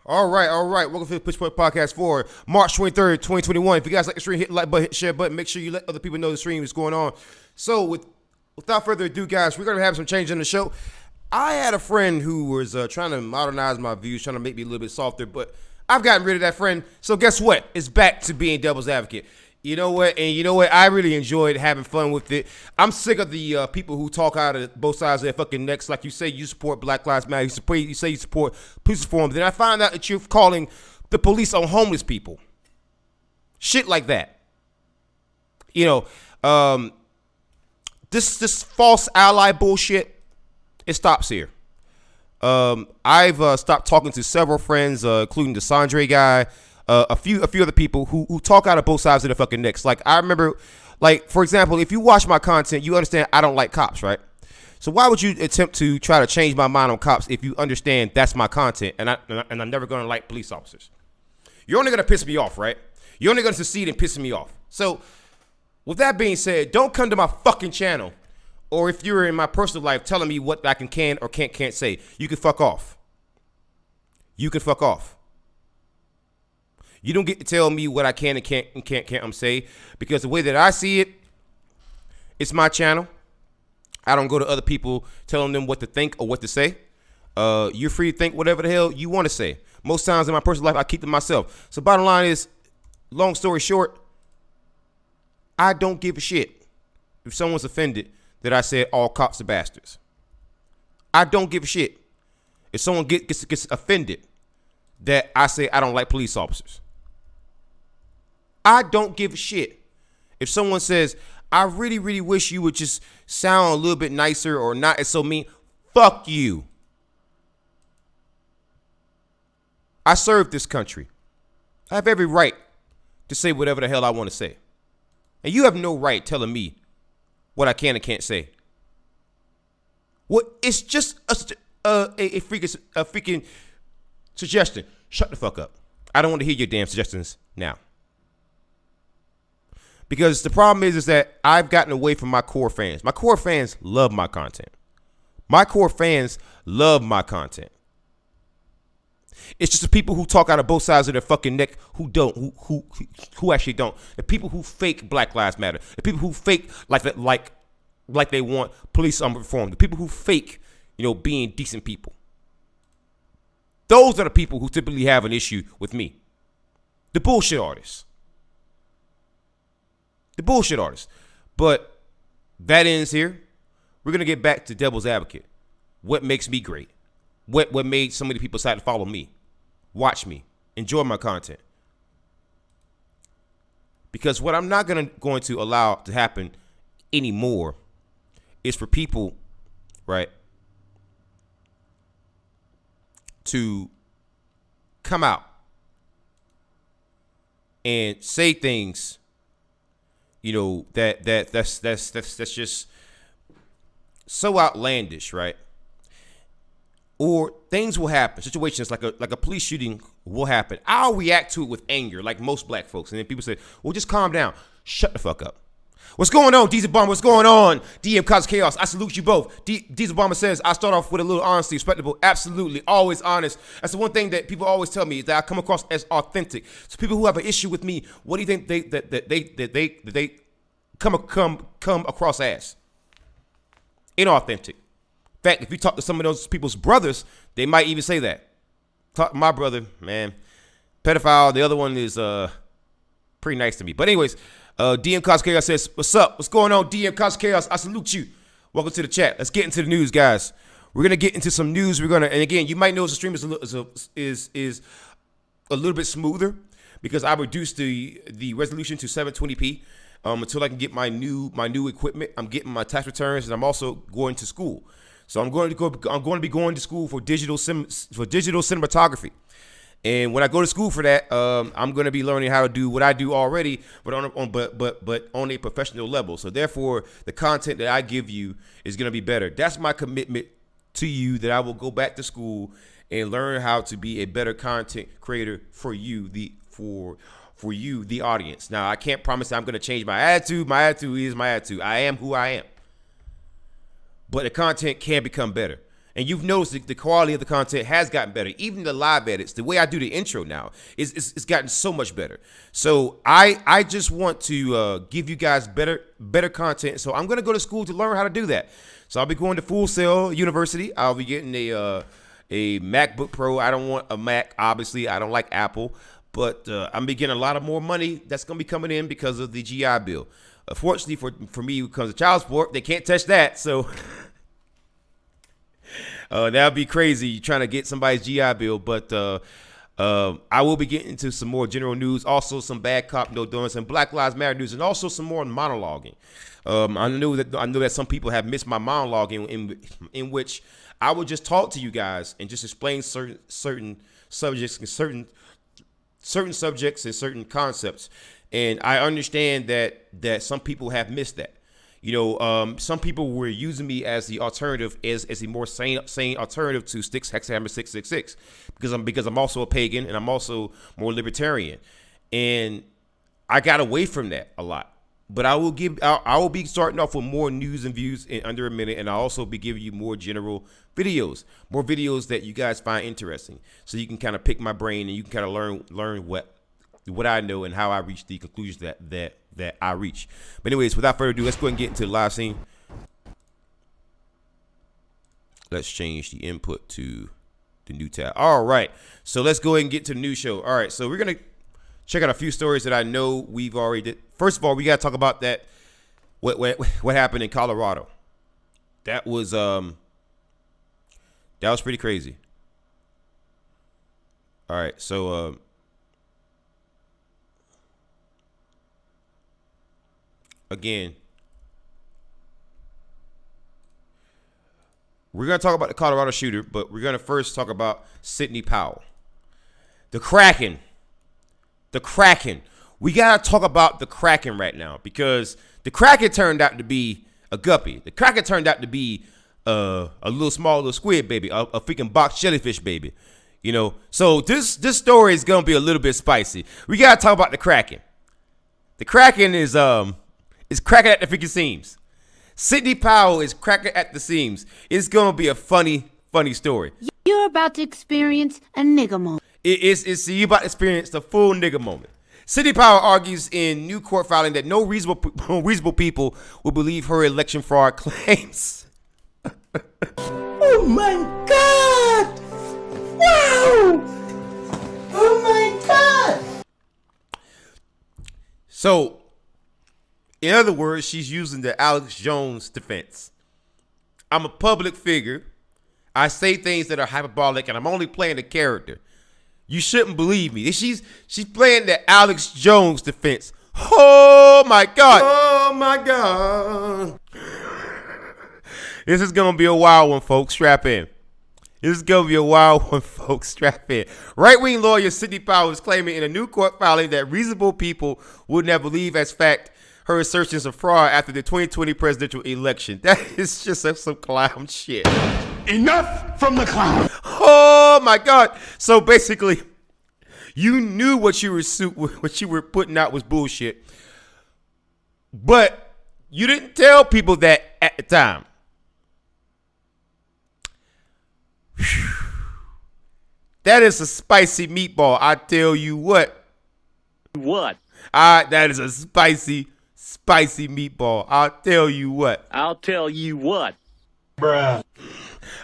All right, all right. Welcome to the Pitchfork podcast for March 23rd, 2021. If you guys like the stream, hit the like button, hit the share button. Make sure you let other people know the stream is going on. So, without further ado, guys, we're going to have some change in the show. I had a friend who was trying to modernize my views, trying to make me a little bit softer, but I've gotten rid of that friend. So, guess what? It's back to being devil's advocate. You know what? And you know what? I really enjoyed having fun with it. I'm sick of the people who talk out of both sides of their fucking necks. Like you say you support Black Lives Matter. You say you support police reform. Then I find out that you're calling the police on homeless people. Shit like that. You know, this false ally bullshit, it stops here. I've stopped talking to several friends, including the Sandre guy. A few other people who talk out of both sides of the fucking necks. Like, I remember, like, for example, if you watch my content, you understand I don't like cops, right? So why would you attempt to try to change my mind on cops if you understand that's my content and I'm never going to like police officers? You're only going to piss me off, right? You're only going to succeed in pissing me off. So with that being said, don't come to my fucking channel, or if you're in my personal life telling me what I can or can't say, you can fuck off. You can fuck off. You don't get to tell me what I can and can't say, because the way that I see it, it's my channel. I don't go to other people telling them what to think or what to say. You're free to think whatever the hell you want to say. Most times in my personal life, I keep to myself. So bottom line is, long story short, I don't give a shit if someone's offended that I said all cops are bastards. I don't give a shit if someone gets offended that I say I don't like police officers. I don't give a shit if someone says, I really, really wish you would just sound a little bit nicer or not as so mean. Fuck you. I serve this country. I have every right to say whatever the hell I want to say. And you have no right telling me what I can and can't say. Well, it's just a freaking suggestion. Shut the fuck up. I don't want to hear your damn suggestions now. Because the problem is that I've gotten away from my core fans. My core fans love my content. My core fans love my content. It's just the people who talk out of both sides of their fucking neck who don't, who actually don't. The people who fake Black Lives Matter. The people who fake like they want police reform. The people who fake, being decent people. Those are the people who typically have an issue with me. The bullshit artists. The bullshit artists. But that ends here. We're going to get back to devil's advocate. What makes me great? What made so many people decide to follow me? Watch me. Enjoy my content. Because what I'm not going to allow to happen anymore is for people, right, to come out and say things, that's just so outlandish, right? Or things will happen. Situations like a police shooting will happen. I'll react to it with anger, like most black folks. And then people say, well, just calm down. Shut the fuck up. What's going on, Diesel Bomber? What's going on? DM Cause Chaos. I salute you both. Diesel Bomber says, I start off with a little honesty, respectable. Absolutely. Always honest. That's the one thing that people always tell me, is that I come across as authentic. So people who have an issue with me, what do you think they come across as? Inauthentic. In fact, if you talk to some of those people's brothers, they might even say that. Talk to my brother, man, pedophile. The other one is pretty nice to me. But anyways, DM Cause Chaos says, what's up? What's going on, DM Cause Chaos? I salute you. Welcome to the chat. Let's get into the news, guys. We're gonna get into some news. And again, you might notice the stream is a little bit smoother because I reduced the resolution to 720p until I can get my new equipment. I'm getting my tax returns, and I'm also going to school. So I'm going to be going to school for digital cinematography. And when I go to school for that, I'm going to be learning how to do what I do already, but on a professional level. So therefore, the content that I give you is going to be better. That's my commitment to you, that I will go back to school and learn how to be a better content creator for you, the audience. Now, I can't promise that I'm going to change my attitude. My attitude is my attitude. I am who I am. But the content can become better. And you've noticed the quality of the content has gotten better. Even the live edits, the way I do the intro now, it's gotten so much better. So I just want to give you guys better content. So I'm going to go to school to learn how to do that. So I'll be going to Full Sail University. I'll be getting a MacBook Pro. I don't want a Mac, obviously. I don't like Apple. But I'm be getting a lot of more money that's going to be coming in because of the GI Bill. Fortunately for me, when it comes to child support, they can't touch that. So that would be crazy trying to get somebody's GI Bill. But I will be getting into some more general news, also some bad cop no doing, some Black Lives Matter news, and also some more monologuing. I know that some people have missed my monologuing in which I would just talk to you guys and just explain certain subjects and certain subjects and certain concepts. And I understand that some people have missed that. You know, some people were using me as the alternative, as a more sane alternative to Sticks Hexahammer 666, because I'm also a pagan and I'm also more libertarian, and I got away from that a lot. But I will be starting off with more news and views in under a minute, and I'll also be giving you more general videos, more videos that you guys find interesting, so you can kind of pick my brain and you can kind of learn what I know and how I reach the conclusions that I reach. But anyways, without further ado, let's go ahead and get into the live scene. Let's change the input to the new tab. All right, so let's go ahead and get to the news show. All right, so we're gonna check out a few stories that I know we've already did. First of all, we gotta talk about that what happened in Colorado. That was pretty crazy. All right, so again, we're going to talk about the Colorado shooter, but we're going to first talk about Sidney Powell. The Kraken. We got to talk about the Kraken right now, because the Kraken turned out to be a guppy. The Kraken turned out to be a little squid baby, a freaking box jellyfish baby. You know, so this story is going to be a little bit spicy. We got to talk about the Kraken. The Kraken is cracking at the freaking seams. Sidney Powell is cracking at the seams. It's going to be a funny story. You're about to experience a nigga moment. You're about to experience the full nigga moment. Sidney Powell argues in new court filing that no reasonable people will believe her election fraud claims. Oh my God! Wow! Oh my God! So, in other words, she's using the Alex Jones defense. I'm a public figure. I say things that are hyperbolic, and I'm only playing a character. You shouldn't believe me. She's playing the Alex Jones defense. Oh my God. Oh my God. This is going to be a wild one, folks. Strap in. This is going to be a wild one, folks. Strap in. Right-wing lawyer Sidney Powell is claiming in a new court filing that reasonable people would not believe as fact her assertions of fraud after the 2020 presidential election. That is just some clown shit. Enough from the clown. Oh my God. So basically, you knew what you were putting out was bullshit, but you didn't tell people that at the time. Whew. That is a spicy meatball. I tell you what. What? That is a spicy meatball. I'll tell you what. I'll tell you what. Bruh.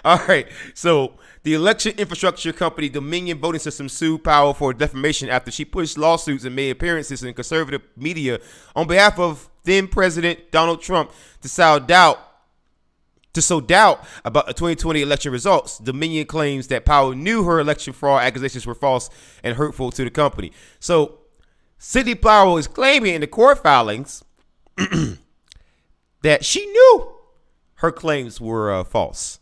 All right. So the election infrastructure company Dominion Voting Systems sued Powell for defamation after she pushed lawsuits and made appearances in conservative media on behalf of then President Donald Trump to sow doubt about the 2020 election results. Dominion claims that Powell knew her election fraud accusations were false and hurtful to the company. So Sidney Powell is claiming in the court filings that she knew her claims were false.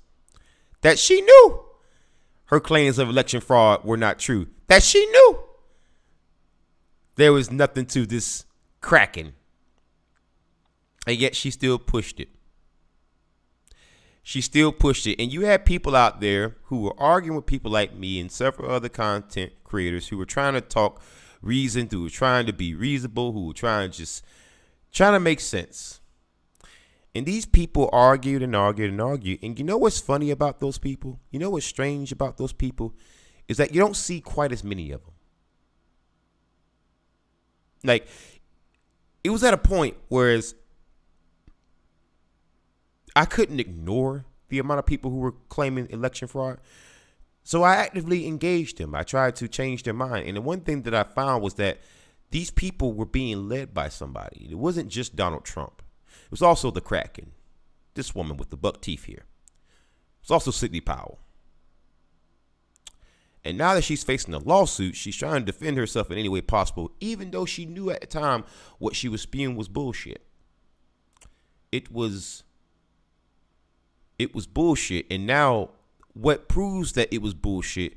That she knew her claims of election fraud were not true. That she knew there was nothing to this Kraken. And yet she still pushed it. She still pushed it. And you had people out there who were arguing with people like me and several other content creators who were trying to talk reason, who were trying to be reasonable, who were trying to make sense. And these people argued and argued and argued. And you know what's funny about those people? You know what's strange about those people? Is that you don't see quite as many of them. Like, it was at a point whereas I couldn't ignore the amount of people who were claiming election fraud. So I actively engaged them. I tried to change their mind. And the one thing that I found was that these people were being led by somebody. It wasn't just Donald Trump. It was also the Kraken, this woman with the buck teeth here. It was also Sidney Powell. And now that she's facing a lawsuit, she's trying to defend herself in any way possible, even though she knew at the time what she was spewing was bullshit. It was bullshit. And now what proves that it was bullshit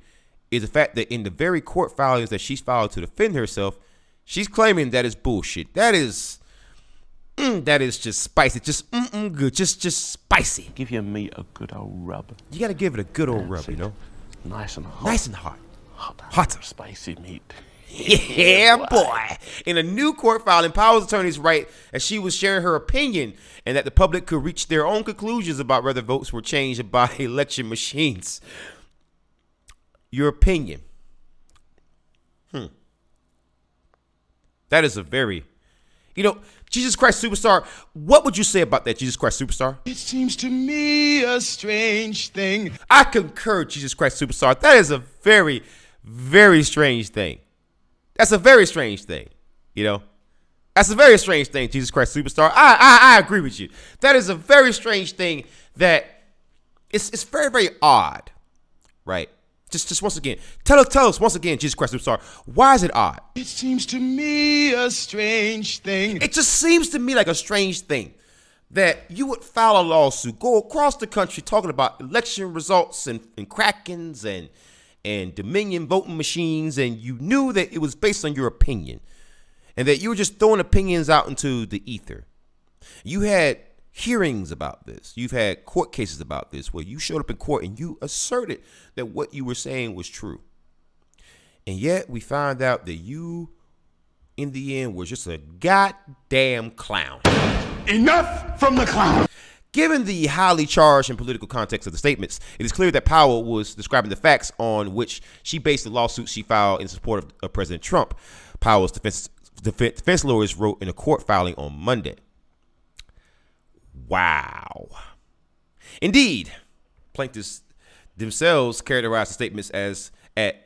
is the fact that in the very court filings that she's filed to defend herself, she's claiming that it's bullshit. That is just spicy. Just good. Just spicy. Give your meat a good old rub. You got to give it a good old rub, you know? Nice and hot. Nice and hot. Hot. Spicy meat. Yeah, boy. In a new court filing, Powell's attorneys write that she was sharing her opinion and that the public could reach their own conclusions about whether votes were changed by election machines. Your opinion. That is a very, Jesus Christ Superstar. What would you say about that, Jesus Christ Superstar? It seems to me a strange thing. I concur, Jesus Christ Superstar. That is a very, very strange thing. That's a very strange thing, That's a very strange thing, Jesus Christ Superstar. I agree with you. That is a very strange thing that it's very, very odd, right? Just once again, tell us once again, Jesus Christ Superstar, why is it odd? It seems to me a strange thing. It just seems to me like a strange thing that you would file a lawsuit, go across the country talking about election results and Krakens and Dominion voting machines, and you knew that it was based on your opinion and that you were just throwing opinions out into the ether. You had hearings about this. You've had court cases about this where you showed up in court and you asserted that what you were saying was true. And yet we found out that you, in the end, was just a goddamn clown. Enough from the clown. Given the highly charged and political context of the statements, it is clear that Powell was describing the facts on which she based the lawsuit she filed in support of President Trump. Powell's defense lawyers wrote in a court filing on Monday. Wow. Indeed, plaintiffs themselves characterized the statements as at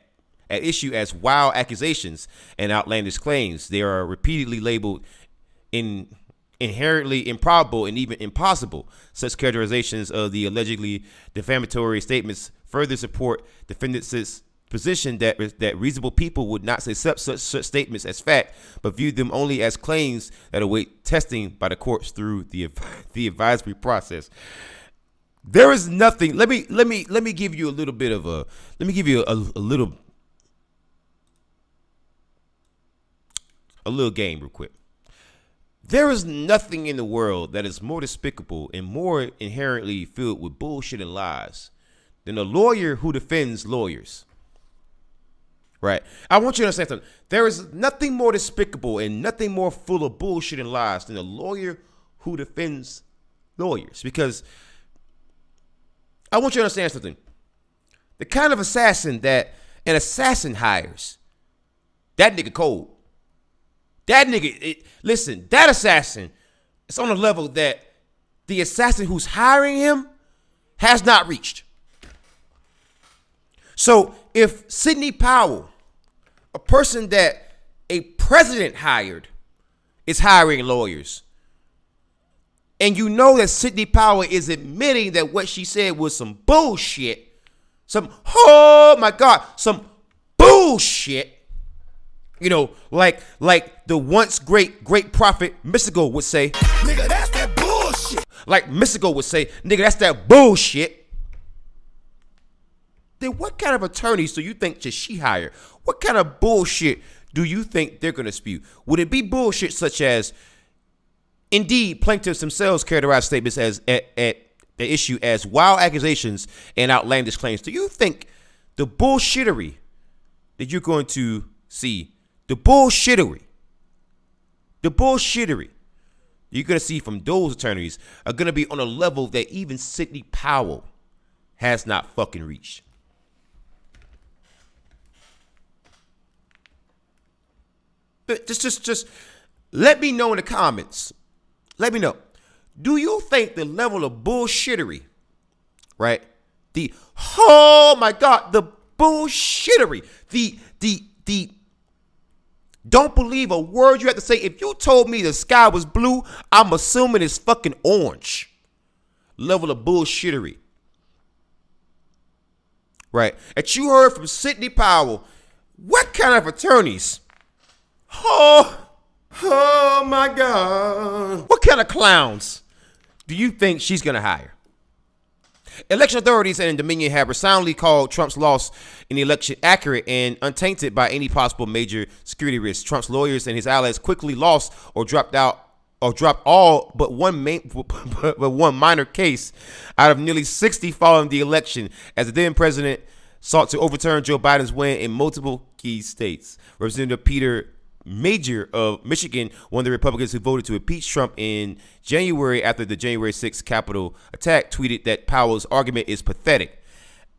issue as wild accusations and outlandish claims. They are repeatedly labeled inherently improbable and even impossible. Such characterizations of the allegedly defamatory statements further support defendants' position that reasonable people would not accept such statements as fact, but view them only as claims that await testing by the courts through the advisory process. There is nothing. Let me give you a little bit of a. Let me give you a little game real quick. There is nothing in the world that is more despicable and more inherently filled with bullshit and lies than a lawyer who defends lawyers. Right. I want you to understand something. There is nothing more despicable and nothing more full of bullshit and lies than a lawyer who defends lawyers. Because I want you to understand something. The kind of assassin that an assassin hires, that nigga cold. That nigga, listen, that assassin is on a level that the assassin who's hiring him has not reached. So if Sidney Powell, a person that a president hired, is hiring lawyers, and you know that Sidney Powell is admitting that what she said was some bullshit, some bullshit, like the once great prophet Mystical would say, nigga, that's that bullshit. Like Mystical would say, nigga, that's that bullshit. Then what kind of attorneys do you think should she hire? What kind of bullshit do you think they're going to spew? Would it be bullshit such as, indeed, plaintiffs themselves characterize statements as at the issue as wild accusations and outlandish claims? Do you think the bullshittery that you're going to see, the bullshittery you're going to see from those attorneys are going to be on a level that even Sidney Powell has not fucking reached. But just let me know in the comments. Let me know. Do you think the level of bullshittery, right? Oh my God, the bullshittery, the don't believe a word you have to say. If you told me the sky was blue, I'm assuming it's fucking orange. Level of bullshittery, right? That you heard from Sidney Powell. What kind of attorneys? Oh my God. What kind of clowns do you think she's going to hire? Election authorities and Dominion have resoundingly called Trump's loss in the election accurate and untainted by any possible major security risks. Trump's lawyers and his allies quickly lost or dropped all but one minor case out of nearly 60 following the election, as the then president sought to overturn Joe Biden's win in multiple key states. Representative Peter Major of Michigan, one of the Republicans who voted to impeach Trump in January after the January 6th Capitol attack, tweeted that Powell's argument is pathetic.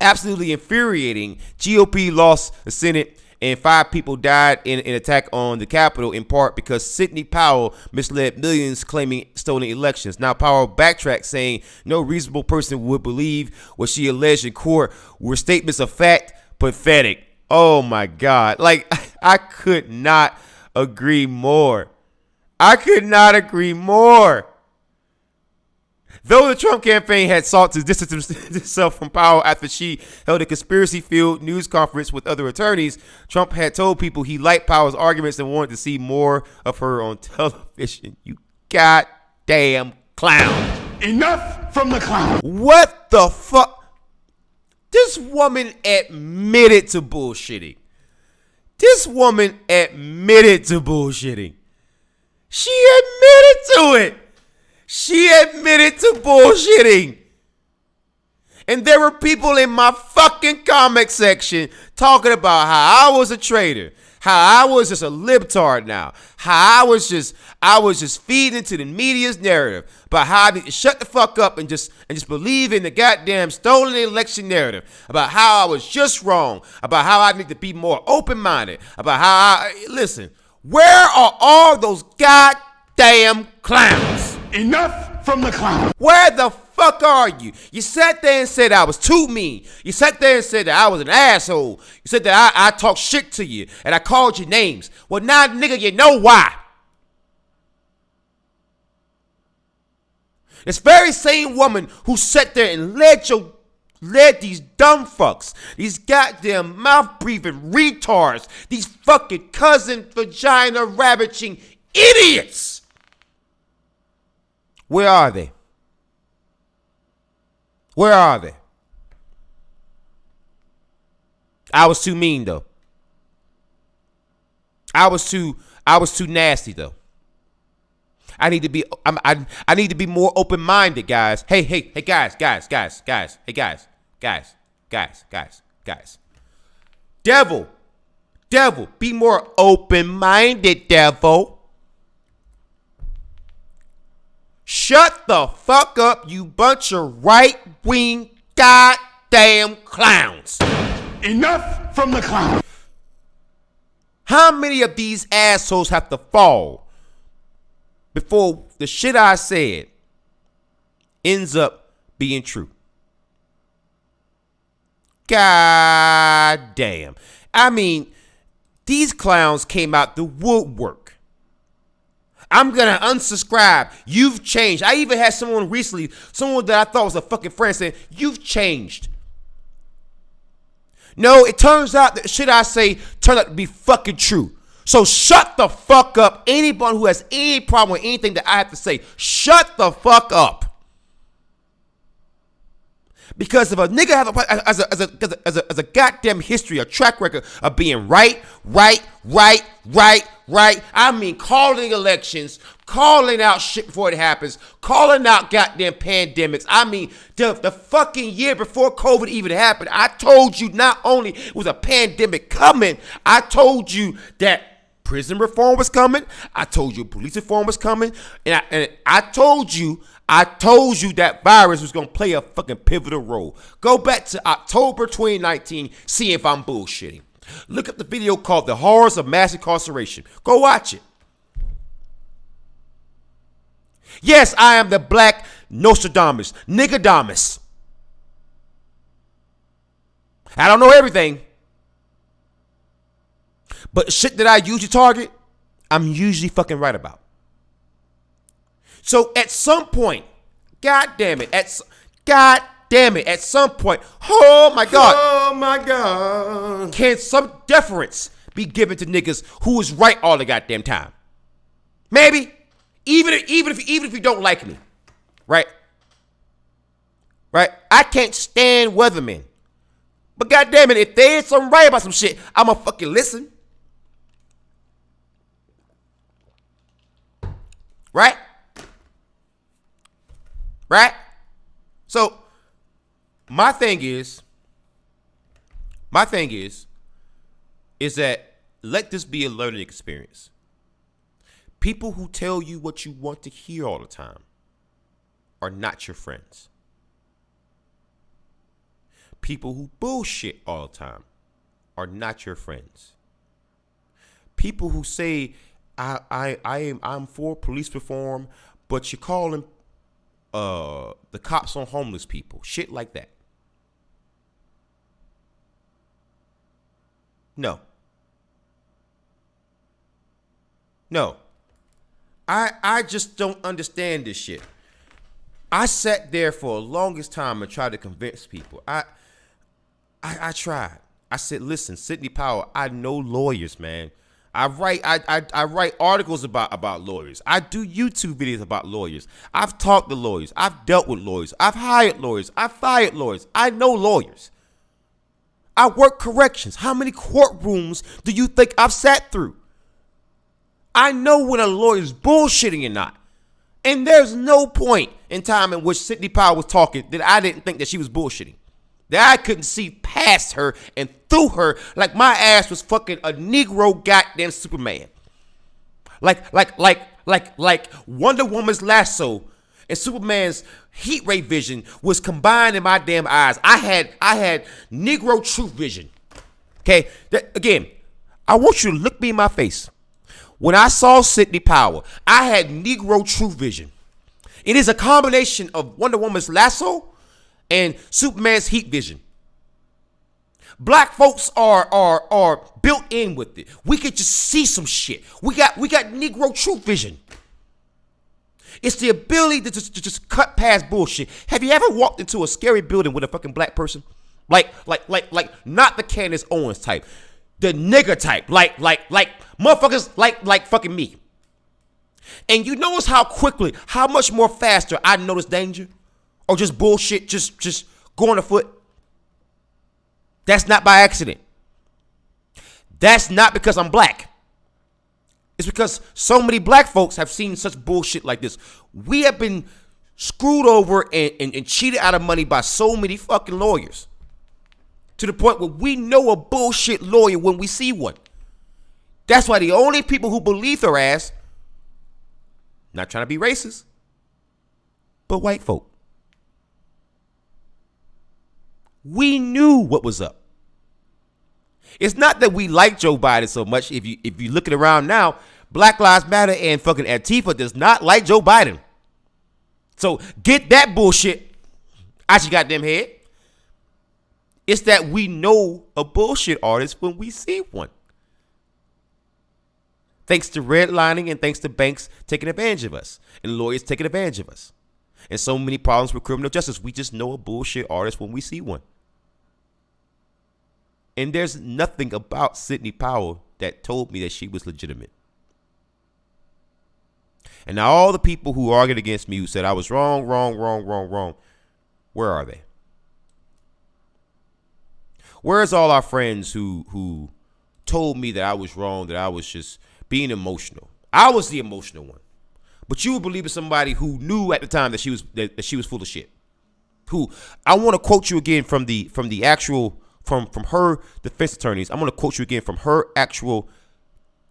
Absolutely infuriating. GOP lost the Senate and 5 people died in an attack on the Capitol, in part because Sidney Powell misled millions claiming stolen elections. Now Powell backtracked, saying no reasonable person would believe what she alleged in court were statements of fact. Pathetic. Oh my God. Like, I could not agree more. I could not agree more. Though the Trump campaign had sought to distance itself from Powell after she held a conspiracy-filled news conference with other attorneys, Trump had told people he liked Powell's arguments and wanted to see more of her on television. You goddamn clown. Enough from the clown. What the fuck? This woman admitted to bullshitting. This woman admitted to bullshitting. She admitted to it. She admitted to bullshitting. And there were people in my fucking comment section talking about how I was a traitor, how I was just a libtard now, how I was just feeding into the media's narrative about how I need to shut the fuck up and just believe in the goddamn stolen election narrative, about how I was just wrong, about how I need to be more open-minded, about how listen, where are all those goddamn clowns? Enough from the clown. Where the fuck are you? You sat there and said I was too mean. You sat there and said that I was an asshole. You said that I talked shit to you and I called you names. Well, now, nigga, you know why. This very same woman who sat there and led these dumb fucks, these goddamn mouth-breathing retards, these fucking cousin vagina ravaging idiots. Where are they? Where are they? I was too mean though. I was too nasty though. I need to be more open-minded, guys. Hey, guys. Hey, guys. Devil, be more open-minded, devil. Shut the fuck up, you bunch of right-wing goddamn clowns. Enough from the clown. How many of these assholes have to fall before the shit I said ends up being true? God damn. I mean, these clowns came out the woodwork. I'm going to unsubscribe. You've changed. I even had someone recently, someone that I thought was a fucking friend, saying, you've changed. No, it turns out that shit I say turned out to be fucking true. So shut the fuck up. Anyone who has any problem with anything that I have to say, shut the fuck up. Because if a nigga has a goddamn history, a track record of being right, I mean calling elections, calling out shit before it happens, calling out goddamn pandemics. I mean, the fucking year before COVID even happened, I told you not only was a pandemic coming, I told you that prison reform was coming. I told you police reform was coming. And I told you that virus was going to play a fucking pivotal role. Go back to October 2019, see if I'm bullshitting. Look up the video called The Horrors of Mass Incarceration. Go watch it. Yes, I am the black Nostradamus, Nigadamus. I don't know everything. But shit that I usually target, I'm usually fucking right about. So at some point, God damn it, at some point, oh my God, can some deference be given to niggas who is right all the goddamn time? Maybe, even if you don't like me, right? I can't stand weathermen, but goddamn it, if they ain't something right about some shit, I'ma fucking listen. Right? So, my thing is that let this be a learning experience. People who tell you what you want to hear all the time are not your friends. People who bullshit all the time are not your friends. People who say, I'm for police reform, but you're calling the cops on homeless people, shit like that. No. I just don't understand this shit. I sat there for the longest time and tried to convince people. I tried. I said, listen, Sidney Powell, I know lawyers, man. I write articles about lawyers. I do YouTube videos about lawyers. I've talked to lawyers. I've dealt with lawyers. I've hired lawyers. I've fired lawyers. I know lawyers. I work corrections. How many courtrooms do you think I've sat through? I know when a lawyer's bullshitting or not. And there's no point in time in which Sidney Powell was talking that I didn't think that she was bullshitting. That I couldn't see past her and through her like my ass was fucking a Negro goddamn Superman. Like Wonder Woman's lasso and Superman's heat ray vision was combined in my damn eyes. I had Negro truth vision. Okay? Again, I want you to look me in my face. When I saw Sidney Powell, I had Negro truth vision. It is a combination of Wonder Woman's lasso and Superman's heat vision. Black folks are built in with it. We could just see some shit. We got Negro truth vision. It's the ability to just cut past bullshit. Have you ever walked into a scary building with a fucking black person? Like not the Candace Owens type. The nigger type. Like motherfuckers like fucking me. And you notice how much more faster I notice danger? Or just bullshit, just going afoot. That's not by accident. That's not because I'm black. It's because so many black folks have seen such bullshit like this. We have been screwed over and cheated out of money by so many fucking lawyers. To the point where we know a bullshit lawyer when we see one. That's why the only people who believe her ass, not trying to be racist, but white folk. We knew what was up. It's not that we like Joe Biden so much. If you look at around now, Black Lives Matter and fucking Antifa does not like Joe Biden. So get that bullshit out your goddamn head. It's that we know a bullshit artist when we see one. Thanks to redlining and thanks to banks taking advantage of us and lawyers taking advantage of us. And so many problems with criminal justice. We just know a bullshit artist when we see one. And there's nothing about Sidney Powell that told me that she was legitimate. And now all the people who argued against me, who said I was wrong, where are they? Where's all our friends who told me that I was wrong, that I was just being emotional? I was the emotional one. But you would believe in somebody who knew at the time that she was full of shit. Who, I want to quote you again from her defense attorneys. I'm going to quote you again from her actual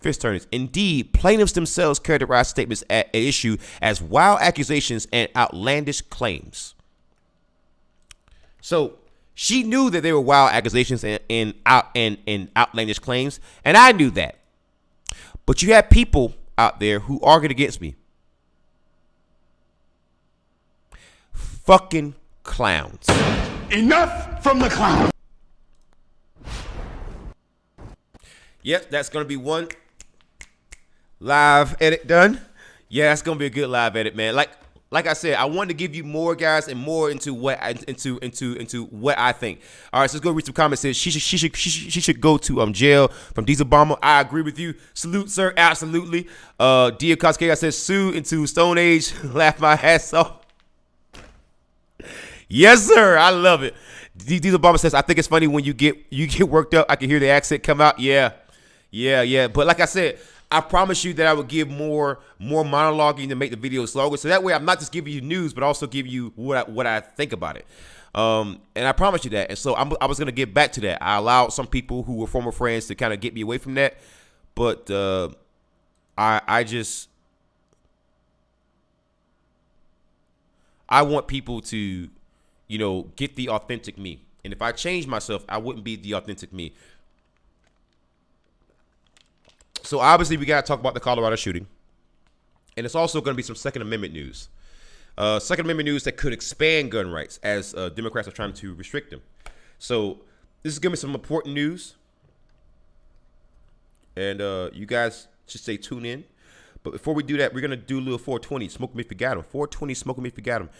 fist turners. Indeed, plaintiffs themselves characterized statements at issue as wild accusations and outlandish claims. So she knew that they were wild accusations and outlandish claims, and I knew that. But you have people out there who argued against me. Fucking clowns. Enough from the clown. Yep, that's going to be one live edit done. Yeah, that's going to be a good live edit, man. Like I said, I wanted to give you more, guys, and more into what I think. All right, so let's go read some comments. Says she should go to jail from Diesel Bomber. I agree with you. Salute, sir. Absolutely. Dia Koskega says sue into Stone Age. Laugh my ass off. Yes, sir. I love it. Diesel Bomber says I think it's funny when you get worked up. I can hear the accent come out. Yeah. But like I said, I promise you that I would give more monologuing to make the videos longer. So that way I'm not just giving you news, but also give you what I think about it. And I promise you that. And so I was going to get back to that. I allowed some people who were former friends to kind of get me away from that. But I want people to, get the authentic me. And if I change myself, I wouldn't be the authentic me. So obviously we got to talk about the Colorado shooting. And it's also going to be some Second Amendment news. Second Amendment news that could expand gun rights as Democrats are trying to restrict them. So this is going to be some important news. And you guys should stay tuned in. But before we do that, we're going to do a little 420. Smoke 'em if you got 'em. 420, smoke 'em if you got 'em.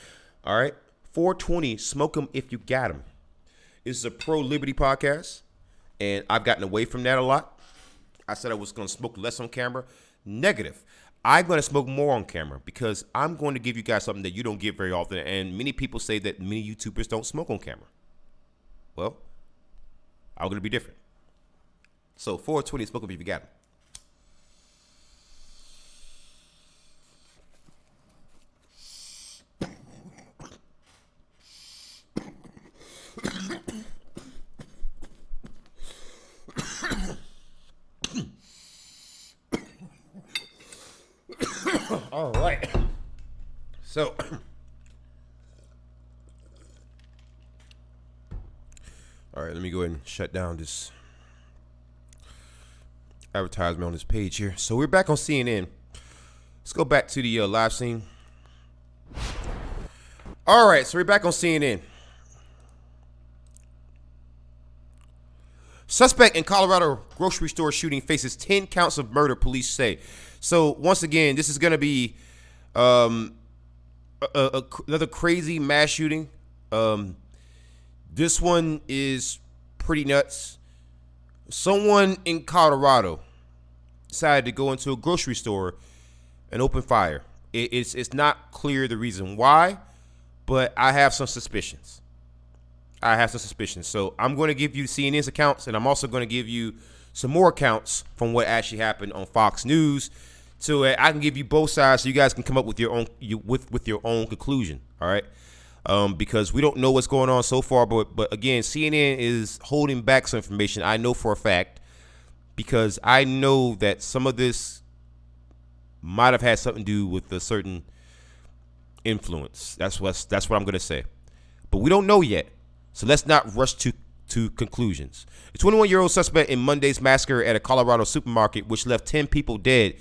All right? 420, smoke 'em if you got 'em. This is a pro-liberty podcast. And I've gotten away from that a lot. I said I was going to smoke less on camera. Negative. I'm going to smoke more on camera because I'm going to give you guys something that you don't get very often. And many people say that many YouTubers don't smoke on camera. Well, I'm going to be different. So 420, smoke 'em if you got 'em. All right. So, all right, let me go ahead and shut down this advertisement on this page here. So we're back on CNN. Let's go back to the live scene. All right, so we're back on CNN. Suspect in Colorado grocery store shooting faces 10 counts of murder, police say. So once again, this is going to be another crazy mass shooting. This one is pretty nuts. Someone in Colorado decided to go into a grocery store and open fire. It's not clear the reason why, but I have some suspicions. So I'm going to give you CNN's accounts, and I'm also going to give you some more accounts from what actually happened on Fox News, so I can give you both sides, so you guys can come up with your own with your own conclusion. All right, because we don't know what's going on so far, but again, CNN is holding back some information. I know for a fact because I know that some of this might have had something to do with a certain influence. That's what I'm going to say, but we don't know yet. So let's not rush to conclusions. A 21-year-old suspect in Monday's massacre at a Colorado supermarket, which left 10 people dead,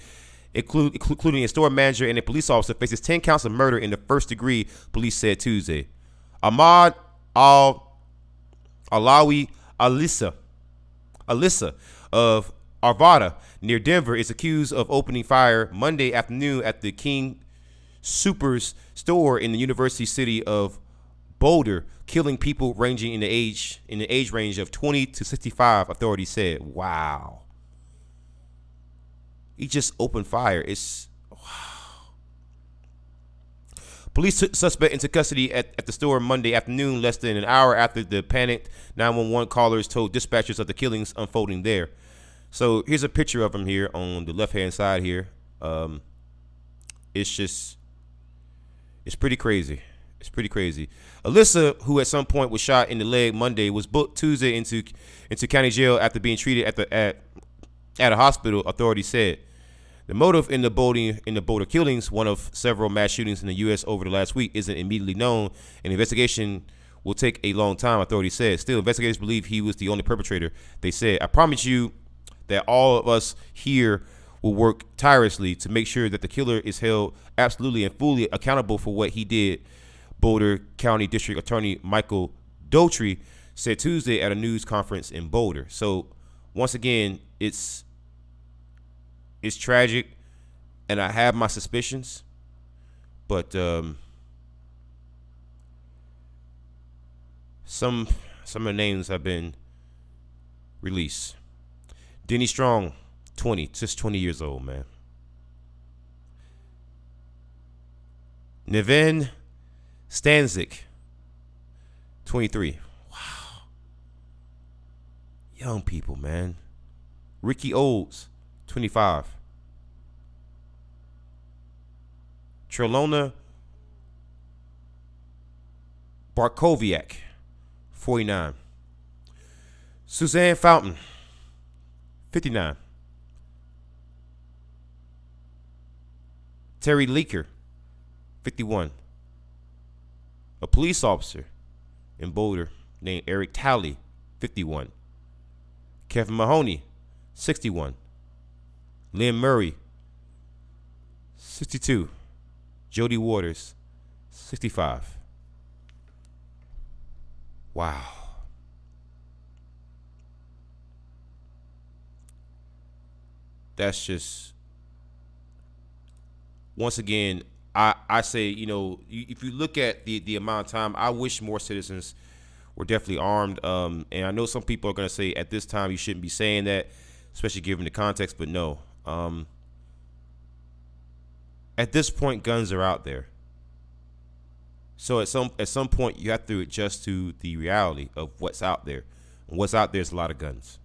including a store manager and a police officer, faces 10 counts of murder in the first degree, police said Tuesday. Ahmad Alawi Alyssa of Arvada near Denver is accused of opening fire Monday afternoon at the King Soopers store in the University city of Boulder, killing people ranging in the age range of 20 to 65, authorities said. Wow. He just opened fire. Wow. Police took suspect into custody at the store Monday afternoon, less than an hour after the panicked 911 callers told dispatchers of the killings unfolding there. So here's a picture of him here on the left-hand side here. It's pretty crazy. It's pretty crazy. Alyssa, who at some point was shot in the leg Monday, was booked Tuesday into county jail after being treated at At a hospital, authorities said the motive in the Boulder killings, one of several mass shootings in the U.S. over the last week, isn't immediately known. An investigation will take a long time, authorities said. Still, investigators believe he was the only perpetrator. They said, I promise you that all of us here will work tirelessly to make sure that the killer is held absolutely and fully accountable for what he did, Boulder County District Attorney Michael Dougherty said Tuesday at a news conference in Boulder. So, once again, it's tragic, and I have my suspicions, but some of the names have been released. Denny Strong, 20, just 20 years old, man. Nevin Stanzik, 23. Wow. Young people, man. Ricky Olds, 25. Trelona Barkoviak, 49. Suzanne Fountain, 59. Terry Leaker, 51. A police officer in Boulder named Eric Talley, 51. Kevin Mahoney, 61. Lynn Murray, 62. Jody Waters, 65. Wow. That's just, once again, I say, if you look at the amount of time, I wish more citizens were definitely armed. And I know some people are going to say at this time you shouldn't be saying that, especially given the context, but no. At this point, guns are out there. So at some point, you have to adjust to the reality of what's out there. And what's out there is a lot of guns.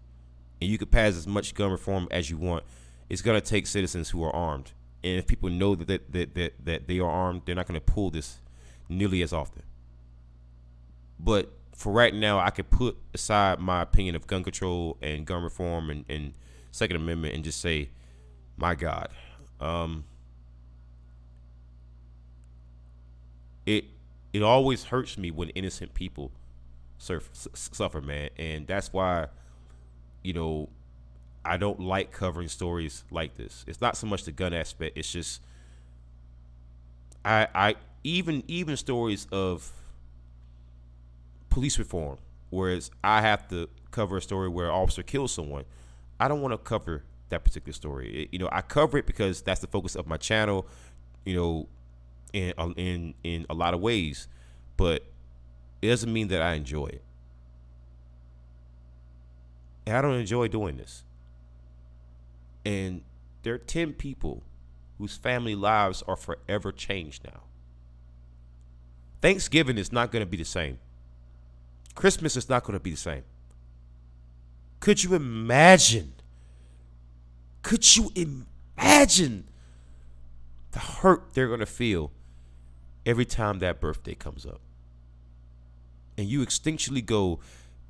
And you could pass as much gun reform as you want. It's going to take citizens who are armed. And if people know that they are armed, they're not going to pull this nearly as often. But for right now, I could put aside my opinion of gun control and gun reform and Second Amendment and just say, my God. It always hurts me when innocent people suffer, man. And that's why, I don't like covering stories like this. It's not so much the gun aspect. It's just, I even stories of police reform, whereas I have to cover a story where an officer kills someone. I don't want to cover that particular story. I cover it because that's the focus of my channel, in a lot of ways, but it doesn't mean that I enjoy it. And I don't enjoy doing this. And there are 10 people whose family lives are forever changed now. Thanksgiving is not going to be the same. Christmas is not going to be the same. Could you imagine? Could you imagine the hurt they're going to feel every time that birthday comes up? And you instinctually go,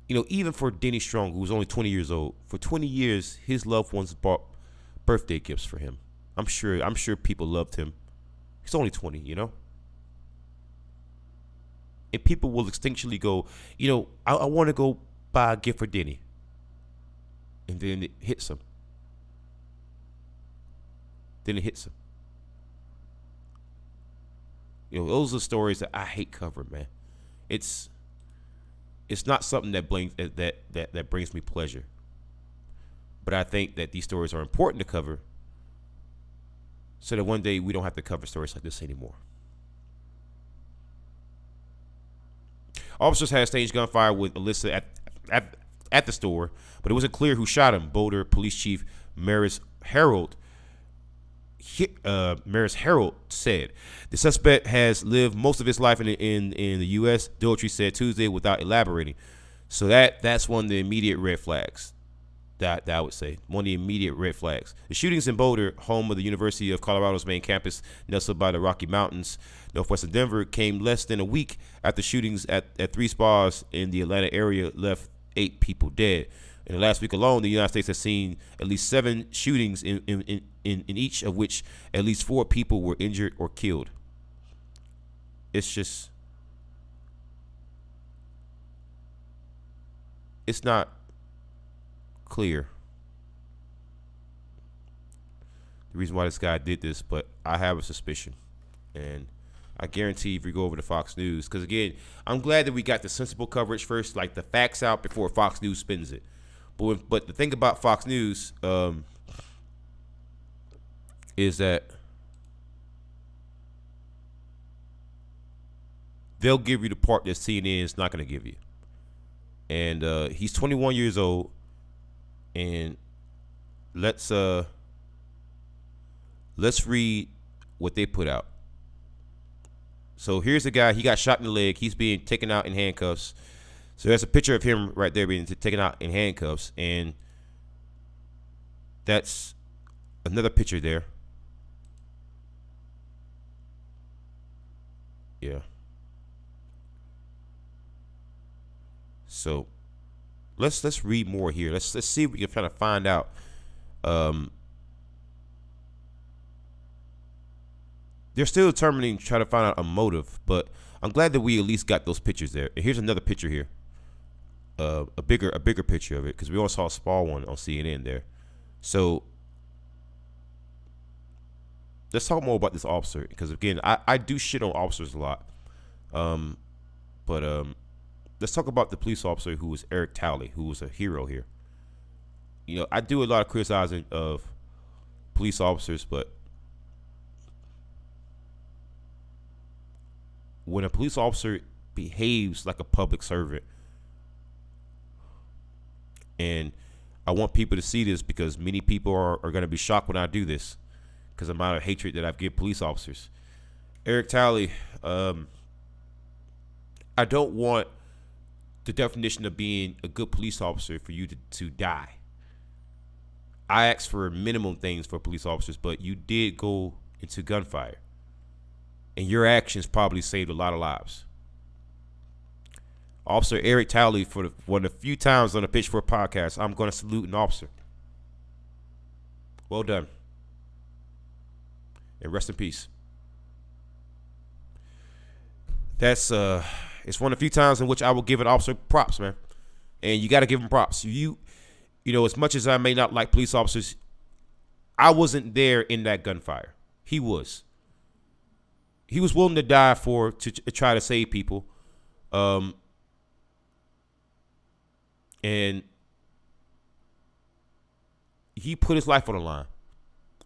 even for Denny Strong, who was only 20 years old, for 20 years, his loved ones bought birthday gifts for him. I'm sure people loved him. He's only 20, And people will instinctually go, I want to go buy a gift for Denny. And then it hits him. Those are stories that I hate covering, man. It's not something that brings me pleasure. But I think that these stories are important to cover so that one day we don't have to cover stories like this anymore. Officers had staged gunfire with Alyssa at the store, but it wasn't clear who shot him. Boulder Police Chief Maris Harold said the suspect has lived most of his life in the U.S. Dougherty said Tuesday without elaborating. So that's one of the immediate red flags. That I would say one of the immediate red flags. The shootings in Boulder, home of the University of Colorado's main campus, nestled by the Rocky Mountains, northwestern Denver, came less than a week after shootings at 3 spas in the Atlanta area left 8 people dead. In the last week alone, the United States has seen at least 7 shootings in each of which at least 4 people were injured or killed. It's just, it's not clear the reason why this guy did this, but I have a suspicion. And I guarantee if you go over to Fox News, because again, I'm glad that we got the sensible coverage first, like the facts out before Fox News spins it. But the thing about Fox News is that they'll give you the part that CNN is not going to give you. And he's 21 years old, and let's read what they put out. So here's the guy. He got shot in the leg. He's being taken out in handcuffs. So there's a picture of him right there being taken out in handcuffs, and that's another picture there. Yeah. So let's read more here. Let's see if we can try to find out. They're still determining, trying to find out a motive, but I'm glad that we at least got those pictures there. And here's another picture here, a bigger picture of it, because we also saw a small one on CNN there. So let's talk more about this officer, because again, I do shit on officers a lot, but let's talk about the police officer who was Eric Talley, who was a hero here. You know, I do a lot of criticizing of police officers, but when a police officer behaves like a public servant, and I want people to see this because many people are going to be shocked when I do this because of the amount of hatred that I've given police officers. Eric Talley, I don't want the definition of being a good police officer for you to die. I ask for minimum things for police officers, but you did go into gunfire. And your actions probably saved a lot of lives. Officer Eric Talley, for one of the few times on the Pitchfork podcast, I'm going to salute an officer. Well done. And rest in peace. That's it's one of the few times in which I will give an officer props, man. And you got to give him props. You know, as much as I may not like police officers, I wasn't there in that gunfire. He was. He was willing to die to try to save people. And he put his life on the line,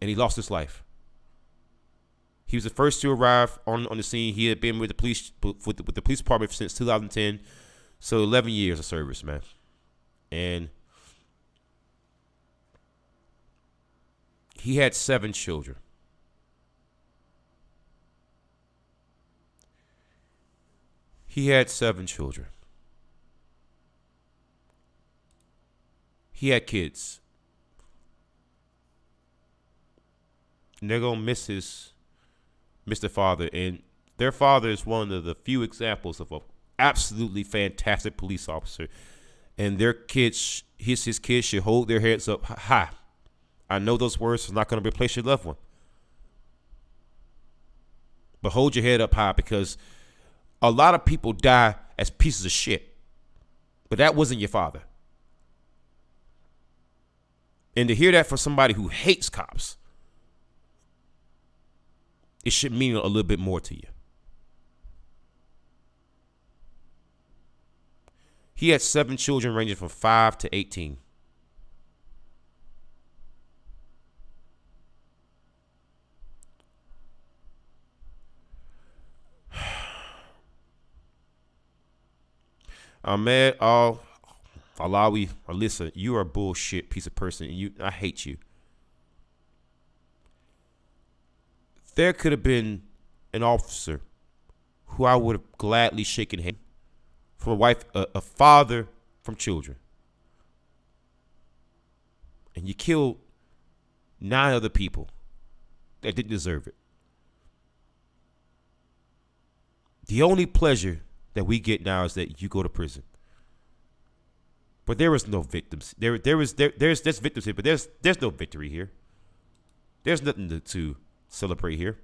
and he lost his life. He was the first to arrive on the scene. He had been with the police with the police department since 2010, so 11 years of service, man. And he had 7 children. He had 7 children. He had kids. And they're going to miss their father. And their father is one of the few examples of an absolutely fantastic police officer. And their kids, his kids should hold their heads up high. I know those words are not going to replace your loved one. But hold your head up high, because a lot of people die as pieces of shit, but that wasn't your father. And to hear that from somebody who hates cops, it should mean a little bit more to you. He had 7 children ranging from 5 to 18. Ahmed Alawi, Alyssa, you are a bullshit piece of person, and I hate you. There could have been an officer who I would have gladly shaken hand from a wife, a father from children. And you killed 9 other people that didn't deserve it. The only pleasure that we get now is that you go to prison. But there was no victims. There's victims here, but there's no victory here. There's nothing to celebrate here.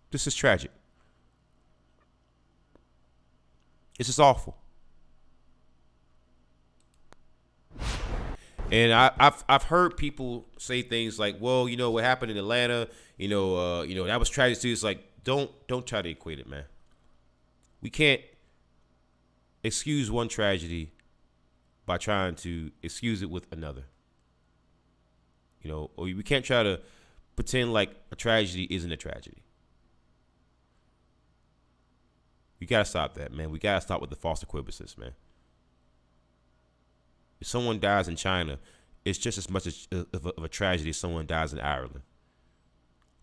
This is tragic. It's just awful. And I've heard people say things like, well, you know what happened in Atlanta, that was tragic too. It's like, don't try to equate it, man. We can't excuse one tragedy by trying to excuse it with another. Or we can't try to pretend like a tragedy isn't a tragedy. We gotta stop that, man. We gotta stop with the false equivalences, man. If someone dies in China, it's just as much of a tragedy as someone dies in Ireland.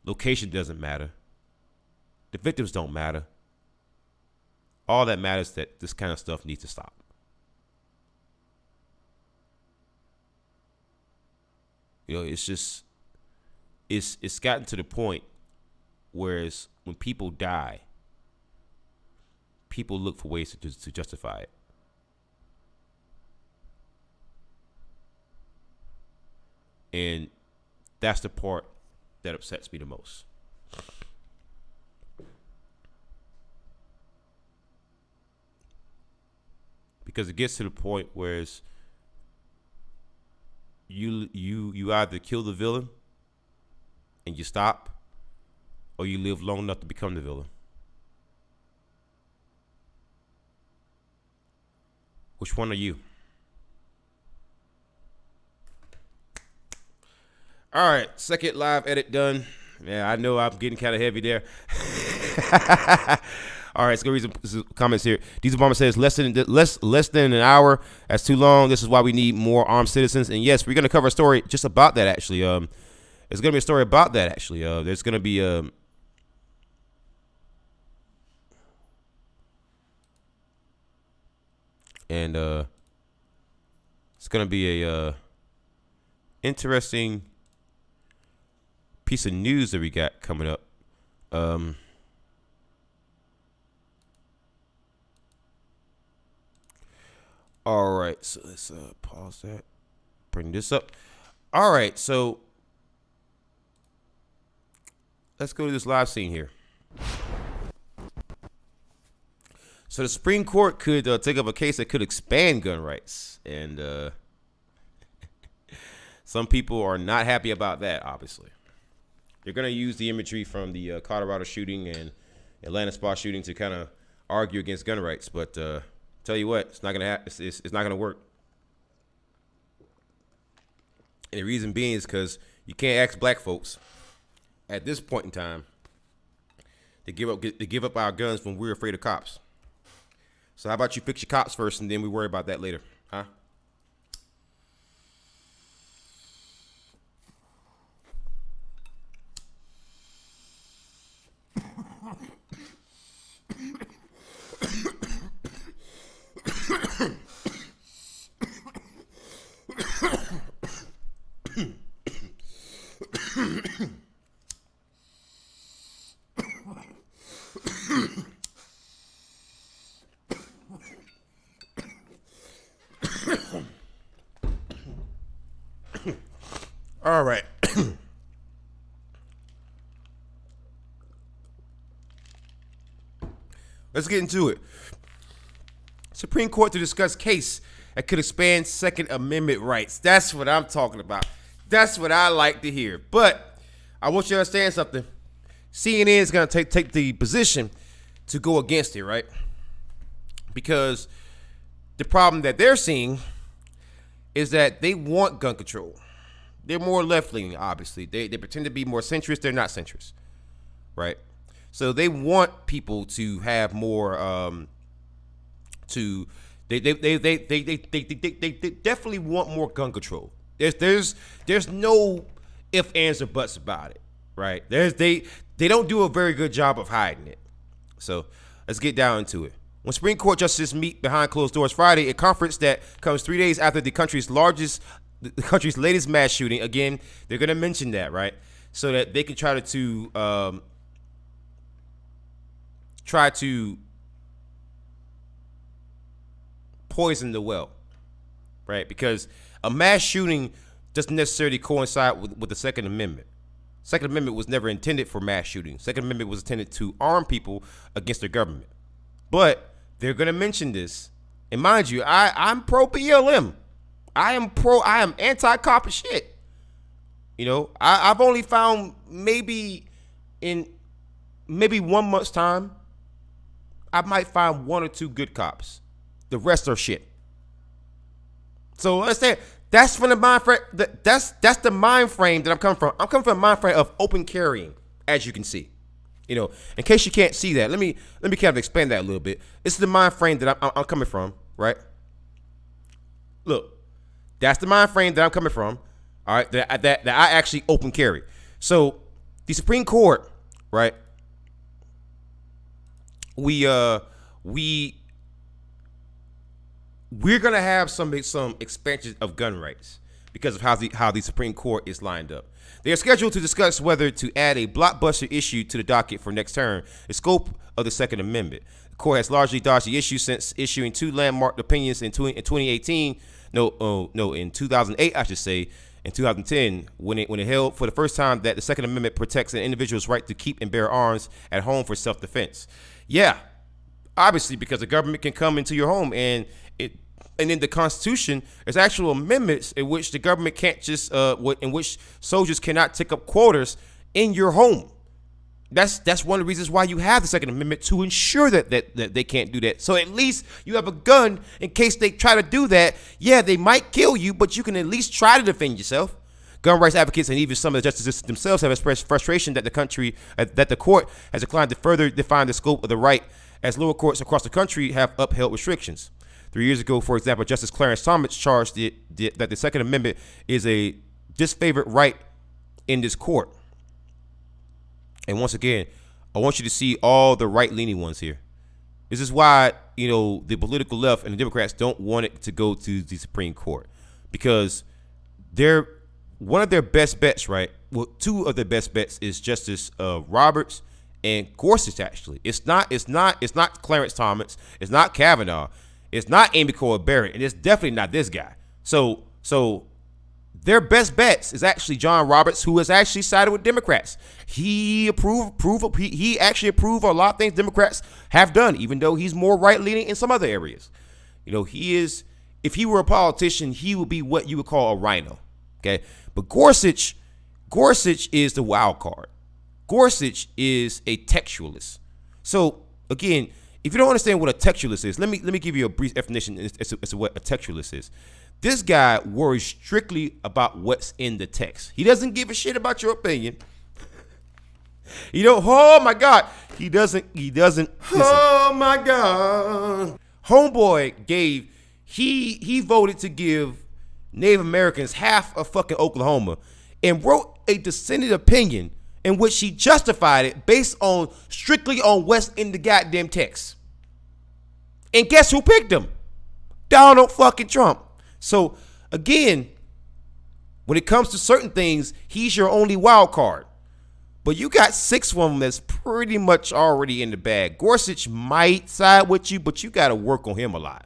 Location doesn't matter. The victims don't matter. All that matters is that this kind of stuff needs to stop. It's just, it's gotten to the point where when people die, people look for ways to justify it. And that's the part that upsets me the most. Because it gets to the point where you either kill the villain and you stop, or you live long enough to become the villain. Which one are you? All right, second live edit done. Yeah, I know I'm getting kind of heavy there. All right, let's go read some comments here. Diesel Bomber says less than an hour. That's too long. This is why we need more armed citizens. And yes, we're gonna cover a story just about that. Actually, there's gonna be a story about that. Actually, there's gonna be it's gonna be a interesting piece of news that we got coming up. All right, so let's pause that. Bring this up. All right, so let's go to this live scene here. So the Supreme Court could take up a case that could expand gun rights, and some people are not happy about that. Obviously, they're going to use the imagery from the Colorado shooting and Atlanta spa shooting to kind of argue against gun rights. But tell you what, it's not going to it's not going to work. And the reason being is because you can't ask black folks at this point in time to give up our guns when we're afraid of cops. So how about you fix your cops first, and then we worry about that later, huh? All right. Let's get into it. Supreme Court to discuss case that could expand Second Amendment rights. That's what I'm talking about. That's what I like to hear. But I want you to understand something. CNN is going to take the position to go against it, right? Because the problem that they're seeing is that they want gun control. They're more left-leaning, obviously. They pretend to be more centrist. They're not centrist, right? So they want people to have more. They definitely want more gun control. There's no ifs, ands, or buts about it, right? They don't do a very good job of hiding it. So let's get down into it. When Supreme Court justices meet behind closed doors Friday, a conference that comes 3 days after the country's latest mass shooting. Again, they're going to mention that, right? So that they can try to poison the well, right? Because a mass shooting doesn't necessarily coincide with the Second Amendment. Second Amendment was never intended for mass shooting. Second Amendment was intended to arm people against their government. But they're going to mention this. And mind you, I'm pro BLM. I am anti-cop as shit. You know, I've only found maybe 1 month's time, I might find 1 or 2 good cops. The rest are shit. So understand, that's from the mind frame. That's the mind frame that I'm coming from. I'm coming from a mind frame of open carrying, as you can see. You know, in case you can't see that, let me kind of explain that a little bit. This is the mind frame that I'm coming from, right? Look, that's the mind frame that I'm coming from. All right, that I actually open carry. So the Supreme Court, right? We're gonna have some expansion of gun rights because of how the Supreme Court is lined up. They are scheduled to discuss whether to add a blockbuster issue to the docket for next term, the scope of the Second Amendment. The court has largely dodged the issue since issuing 2 landmark opinions in 2018. In 2008, I should say. In 2010, when it held for the first time that the Second Amendment protects an individual's right to keep and bear arms at home for self-defense. Yeah, obviously, because the government can come into your home, and in the Constitution, there's actual amendments in which the government can't just in which soldiers cannot take up quarters in your home. That's one of the reasons why you have the Second Amendment, to ensure that they can't do that. So at least you have a gun in case they try to do that. Yeah, they might kill you, but you can at least try to defend yourself. Gun rights advocates and even some of the justices themselves have expressed frustration that the court has declined to further define the scope of the right, as lower courts across the country have upheld restrictions. 3 years ago, for example, Justice Clarence Thomas charged that the Second Amendment is a disfavored right in this court. And once again, I want you to see all the right-leaning ones here. This is why, you know, the political left and the Democrats don't want it to go to the Supreme Court, because they're one of their best bets, right? Well, 2 of their best bets is Justice Roberts and Gorsuch. Actually, it's not Clarence Thomas, it's not Kavanaugh, it's not Amy Coney Barrett, and it's definitely not this guy. So their best bets is actually John Roberts, who has actually sided with Democrats. He actually approved a lot of things Democrats have done, even though he's more right-leaning in some other areas. You know, if he were a politician, he would be what you would call a rhino. Okay, but Gorsuch is the wild card. Gorsuch is a textualist. So again, if you don't understand what a textualist is, let me give you a brief definition as to what a textualist is. This guy worries strictly about what's in the text. He doesn't give a shit about your opinion. Oh my God. He doesn't. Oh my God. Homeboy he voted to give Native Americans half of fucking Oklahoma, and wrote a dissenting opinion in which he justified it based strictly on what's in the goddamn text. And guess who picked him? Donald fucking Trump. So again, when it comes to certain things, he's your only wild card. But you got 6 of them that's pretty much already in the bag. Gorsuch might side with you, but you got to work on him a lot.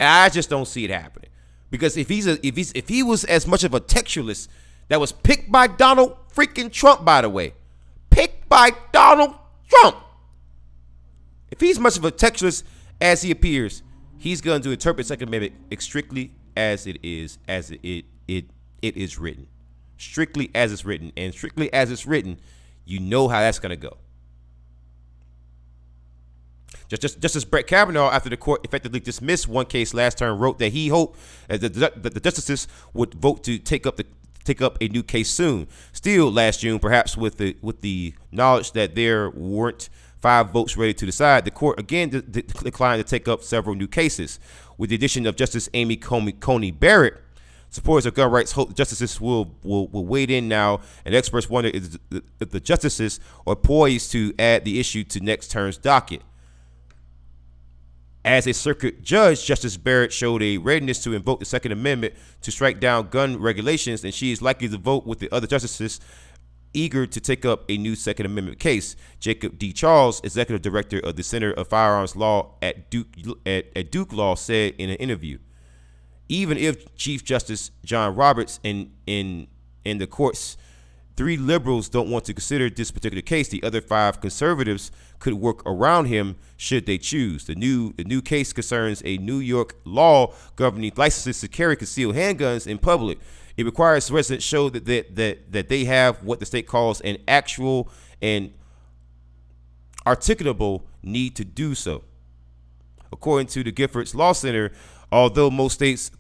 And I just don't see it happening. Because if he was as much of a textualist that was picked by Donald freaking Trump, by the way, picked by Donald Trump. If he's much of a textualist as he appears, he's going to interpret Second Amendment strictly as it is written. Strictly as it's written. And strictly as it's written, you know how that's going to go. Justice Brett Kavanaugh, after the court effectively dismissed one case last term, wrote that he hoped that the justices would vote to take up a new case soon. Still, last June, perhaps with the knowledge that there weren't 5 votes ready to decide, the court again declined to take up several new cases. With the addition of Justice Amy Coney Barrett, supporters of gun rights hope the justices will wade in now, and experts wonder if the justices are poised to add the issue to next term's docket. As a circuit judge, Justice Barrett showed a readiness to invoke the Second Amendment to strike down gun regulations, and she is likely to vote with the other justices eager to take up a new Second Amendment case. Jacob D. Charles, executive director of the Center of Firearms Law at Duke Law, said in an interview, even if Chief Justice John Roberts in the court's 3 liberals don't want to consider this particular case, the other 5 conservatives could work around him should they choose. The new case concerns a New York law governing licenses to carry concealed handguns in public. It requires residents show that they have what the state calls an actual and articulable need to do so. According to the Giffords Law Center, although most states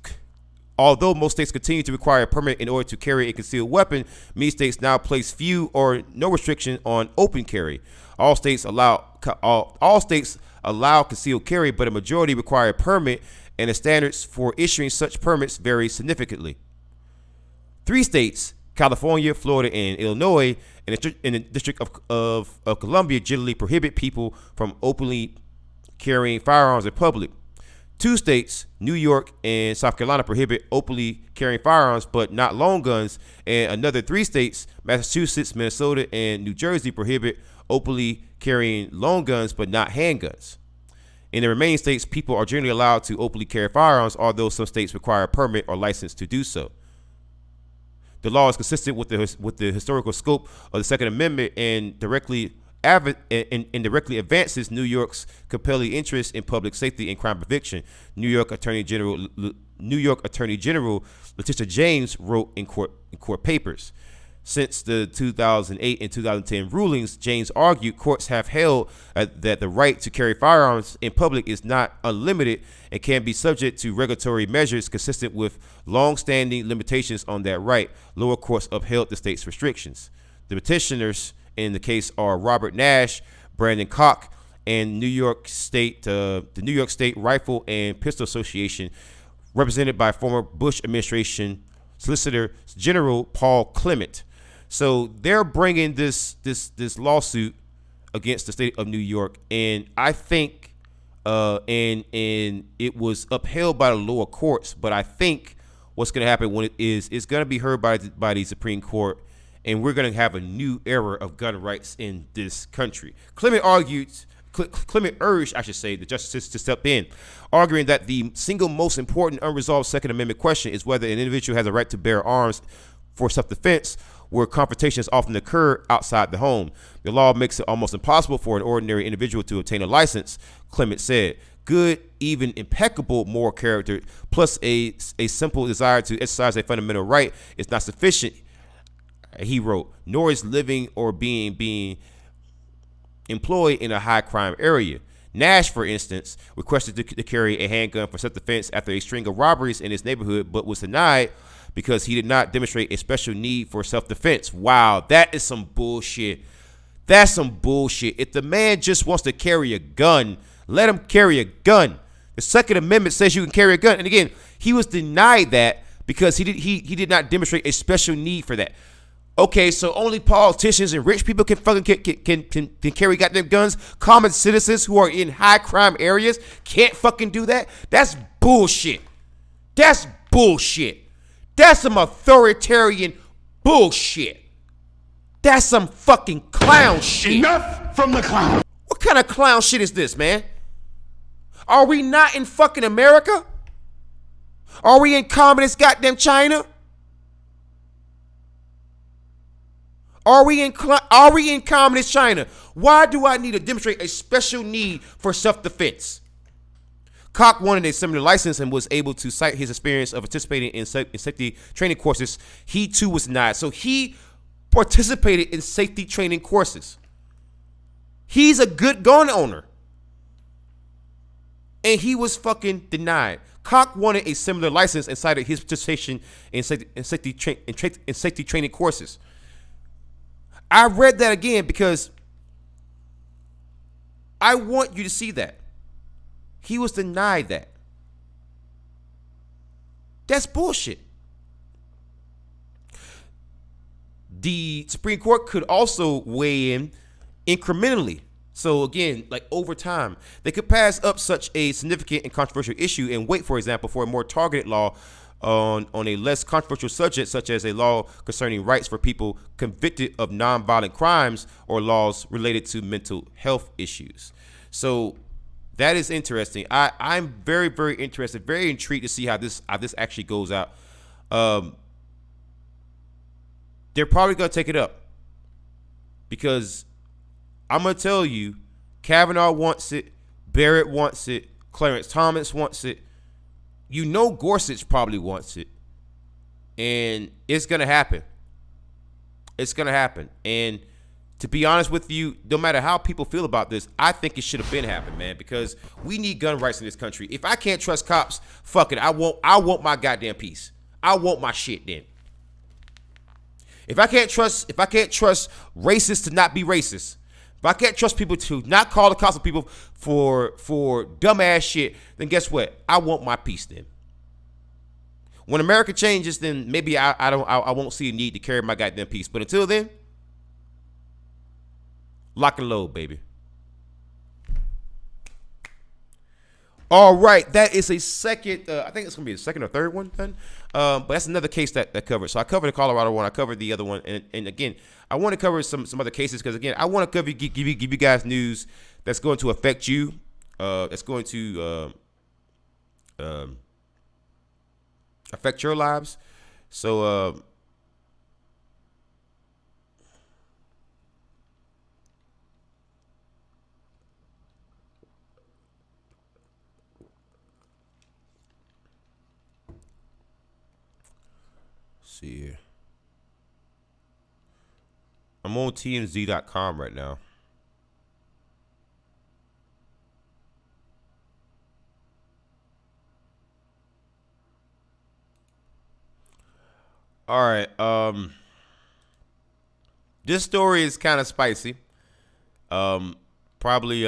continue to require a permit in order to carry a concealed weapon, many states now place few or no restriction on open carry. All states allow concealed carry, but a majority require a permit, and the standards for issuing such permits vary significantly. 3 states, California, Florida, and Illinois, in the District of Columbia, generally prohibit people from openly carrying firearms in public. 2 states, New York and South Carolina, prohibit openly carrying firearms but not long guns, and another 3 states, Massachusetts, Minnesota, and New Jersey, prohibit openly carrying long guns but not handguns. In the remaining states, people are generally allowed to openly carry firearms, although some states require a permit or license to do so. The law is consistent with the historical scope of the Second Amendment and directly advances New York's compelling interest in public safety and crime prevention. New York Attorney General Letitia James wrote in court papers. Since the 2008 and 2010 rulings, James argued courts have held that the right to carry firearms in public is not unlimited and can be subject to regulatory measures consistent with long-standing limitations on that right. Lower courts upheld the state's restrictions. The petitioners in the case are Robert Nash, Brandon Koch, and the New York State Rifle and Pistol Association, represented by former Bush administration Solicitor General Paul Clement. So they're bringing this lawsuit against the state of New York, and I think and it was upheld by the lower courts. But I think what's going to happen when it's going to be heard by the Supreme Court, and we're going to have a new era of gun rights in this country. Clement urged, the justices to step in, arguing that the single most important unresolved Second Amendment question is whether an individual has a right to bear arms for self-defense, where confrontations often occur outside the home. The law makes it almost impossible for an ordinary individual to obtain a license, Clement said. Good, even impeccable moral character, plus a simple desire to exercise a fundamental right is not sufficient, he wrote, nor is living or being employed in a high crime area. Nash, for instance, requested to carry a handgun for self-defense after a string of robberies in his neighborhood, but was denied because he did not demonstrate a special need for self-defense. Wow, that is some bullshit. That's some bullshit. If the man just wants to carry a gun, let him carry a gun. The Second Amendment says you can carry a gun. And again, he was denied that because he did not demonstrate a special need for that. Okay, so only politicians and rich people can carry goddamn guns. Common citizens who are in high crime areas can't fucking do that. That's bullshit. That's bullshit. That's some authoritarian bullshit. That's some fucking clown shit. Enough from the clown. What kind of clown shit is this, man? Are we not in fucking America? Are we in communist goddamn China? Are we in communist China? Why do I need to demonstrate a special need for self-defense? Koch wanted a similar license and was able to cite his experience of participating in safety training courses. He too was denied. So he participated in safety training courses. He's a good gun owner. And he was fucking denied. Koch wanted a similar license and cited his participation in safety training courses. I read that again because I want you to see that. He was denied that. That's bullshit. The Supreme Court could also weigh in incrementally. So again, like over time, they could pass up such a significant and controversial issue and wait, for example, for a more targeted law on a less controversial subject, such as a law concerning rights for people convicted of nonviolent crimes or laws related to mental health issues. So that is interesting. I'm very, very interested, very intrigued to see how this actually goes out. They're probably gonna take it up because I'm gonna tell you, Kavanaugh wants it, Barrett wants it, Clarence Thomas wants it. You know Gorsuch probably wants it. And it's going to happen. It's going to happen. And to be honest with you, no matter how people feel about this, I think it should have been happened, man, because we need gun rights in this country. If I can't trust cops, fuck it. I want my goddamn peace. I want my shit then. If I can't trust racists to not be racist, if I can't trust people to not call the cops on people for dumbass shit, then guess what? I want my peace then. When America changes, then maybe I won't see a need to carry my goddamn peace. But until then, lock and load, baby. All right, that is a second. I think it's gonna be the second or third one then. But that's another case that covers. So I covered the Colorado one. I covered the other one, and again, I want to cover some other cases because again, I want to give you guys news that's going to affect you. That's going to affect your lives. So see here. I'm on TMZ.com right now. All right. This story is kind of spicy. Probably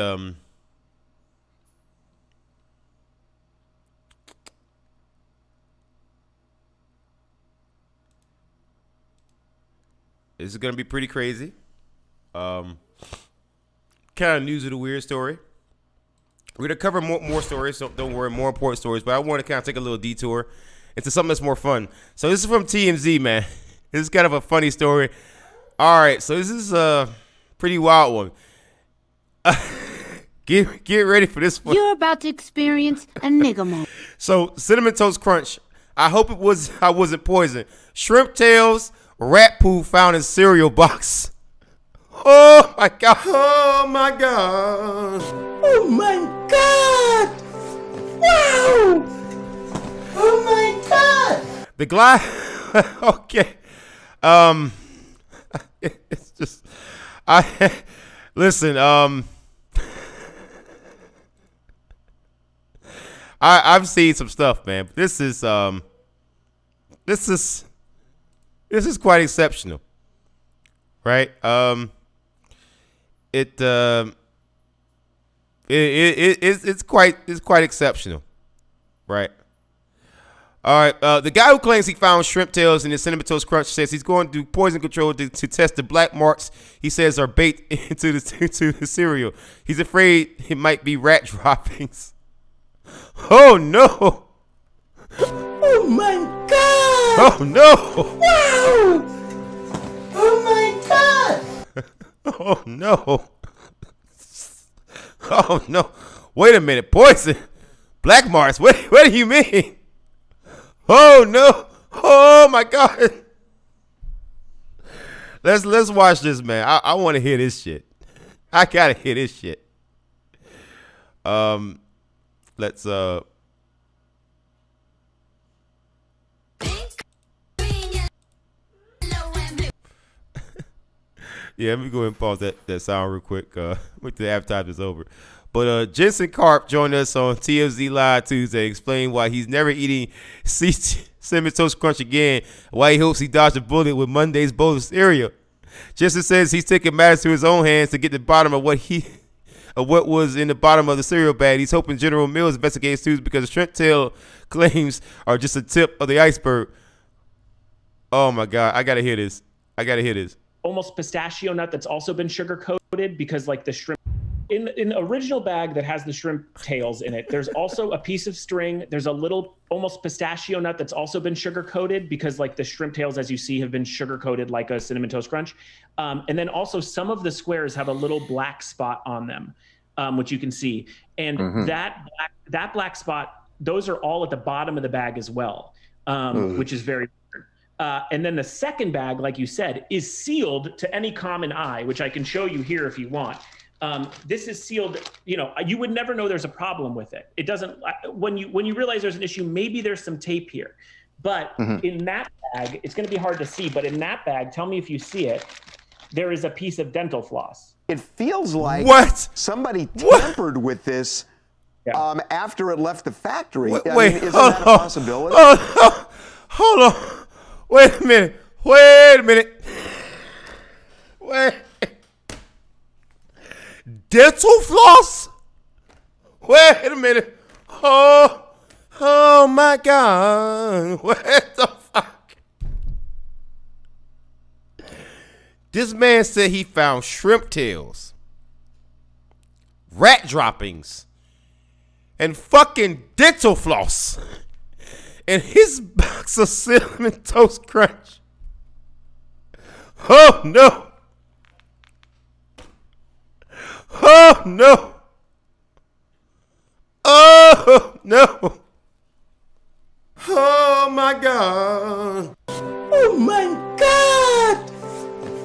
this is gonna be pretty crazy. Kind of news of the weird story. We're gonna cover more stories, so don't worry, more important stories. But I want to kind of take a little detour into something that's more fun. So this is from TMZ, man. This is kind of a funny story. All right, so this is a pretty wild one. Get ready for this one. You're about to experience a nigga moment. So Cinnamon Toast Crunch. I hope I wasn't poisoned. Shrimp tails, rat poo found in cereal box. Oh my god. Oh my god. Oh my god! Wow! Oh my god! The glide. Okay. It's just listen, I've seen some stuff, man. This is quite exceptional. Right? It's quite exceptional. Right? All right. The guy who claims he found shrimp tails in his Cinnamon Toast Crunch says he's going to do poison control to test the black marks he says are baked into the cereal. He's afraid it might be rat droppings. Oh no! Oh my god! Oh no! Wow! Oh my god! Oh no! Oh no! Wait a minute, poison, black marks. What do you mean? Oh no! Oh my god! Let's watch this, man. I want to hear this shit. I gotta hear this shit. Let's yeah, let me go ahead and pause that sound real quick. Wait till the advertisement's over. But Jensen Karp joined us on TMZ Live Tuesday, explain why he's never eating Cinnamon Toast Crunch again, why he hopes he dodged a bullet with Monday's bowl of cereal. Jensen says he's taking matters to his own hands to get to the bottom of what was in the bottom of the cereal bag. He's hoping General Mills investigates too because the shrimp tail claims are just a tip of the iceberg. Oh my God, I gotta hear this. Almost pistachio nut that's also been sugar coated because like the shrimp in the original bag that has the shrimp tails in it, there's also a piece of string. There's a little almost pistachio nut that's also been sugar coated, because like the shrimp tails, as you see, have been sugar coated like a Cinnamon Toast Crunch. And then also some of the squares have a little black spot on them, which you can see. And that black spot, those are all at the bottom of the bag as well, which is very weird. And then the second bag, like you said, is sealed to any common eye, which I can show you here if you want. This is sealed. You know, you would never know there's a problem with it. It doesn't. When you realize there's an issue, maybe there's some tape here. But in that bag, it's going to be hard to see. But in that bag, tell me if you see it. There is a piece of dental floss. It feels like somebody tampered with this after it left the factory. Wait, isn't that a possibility? Hold on. Wait a minute. Wait. Dental floss? Wait a minute. Oh my God. What the fuck? This man said he found shrimp tails, rat droppings, and fucking dental floss in his box of Cinnamon Toast Crunch. Oh no. Oh no. Oh no. Oh my God. Oh my God.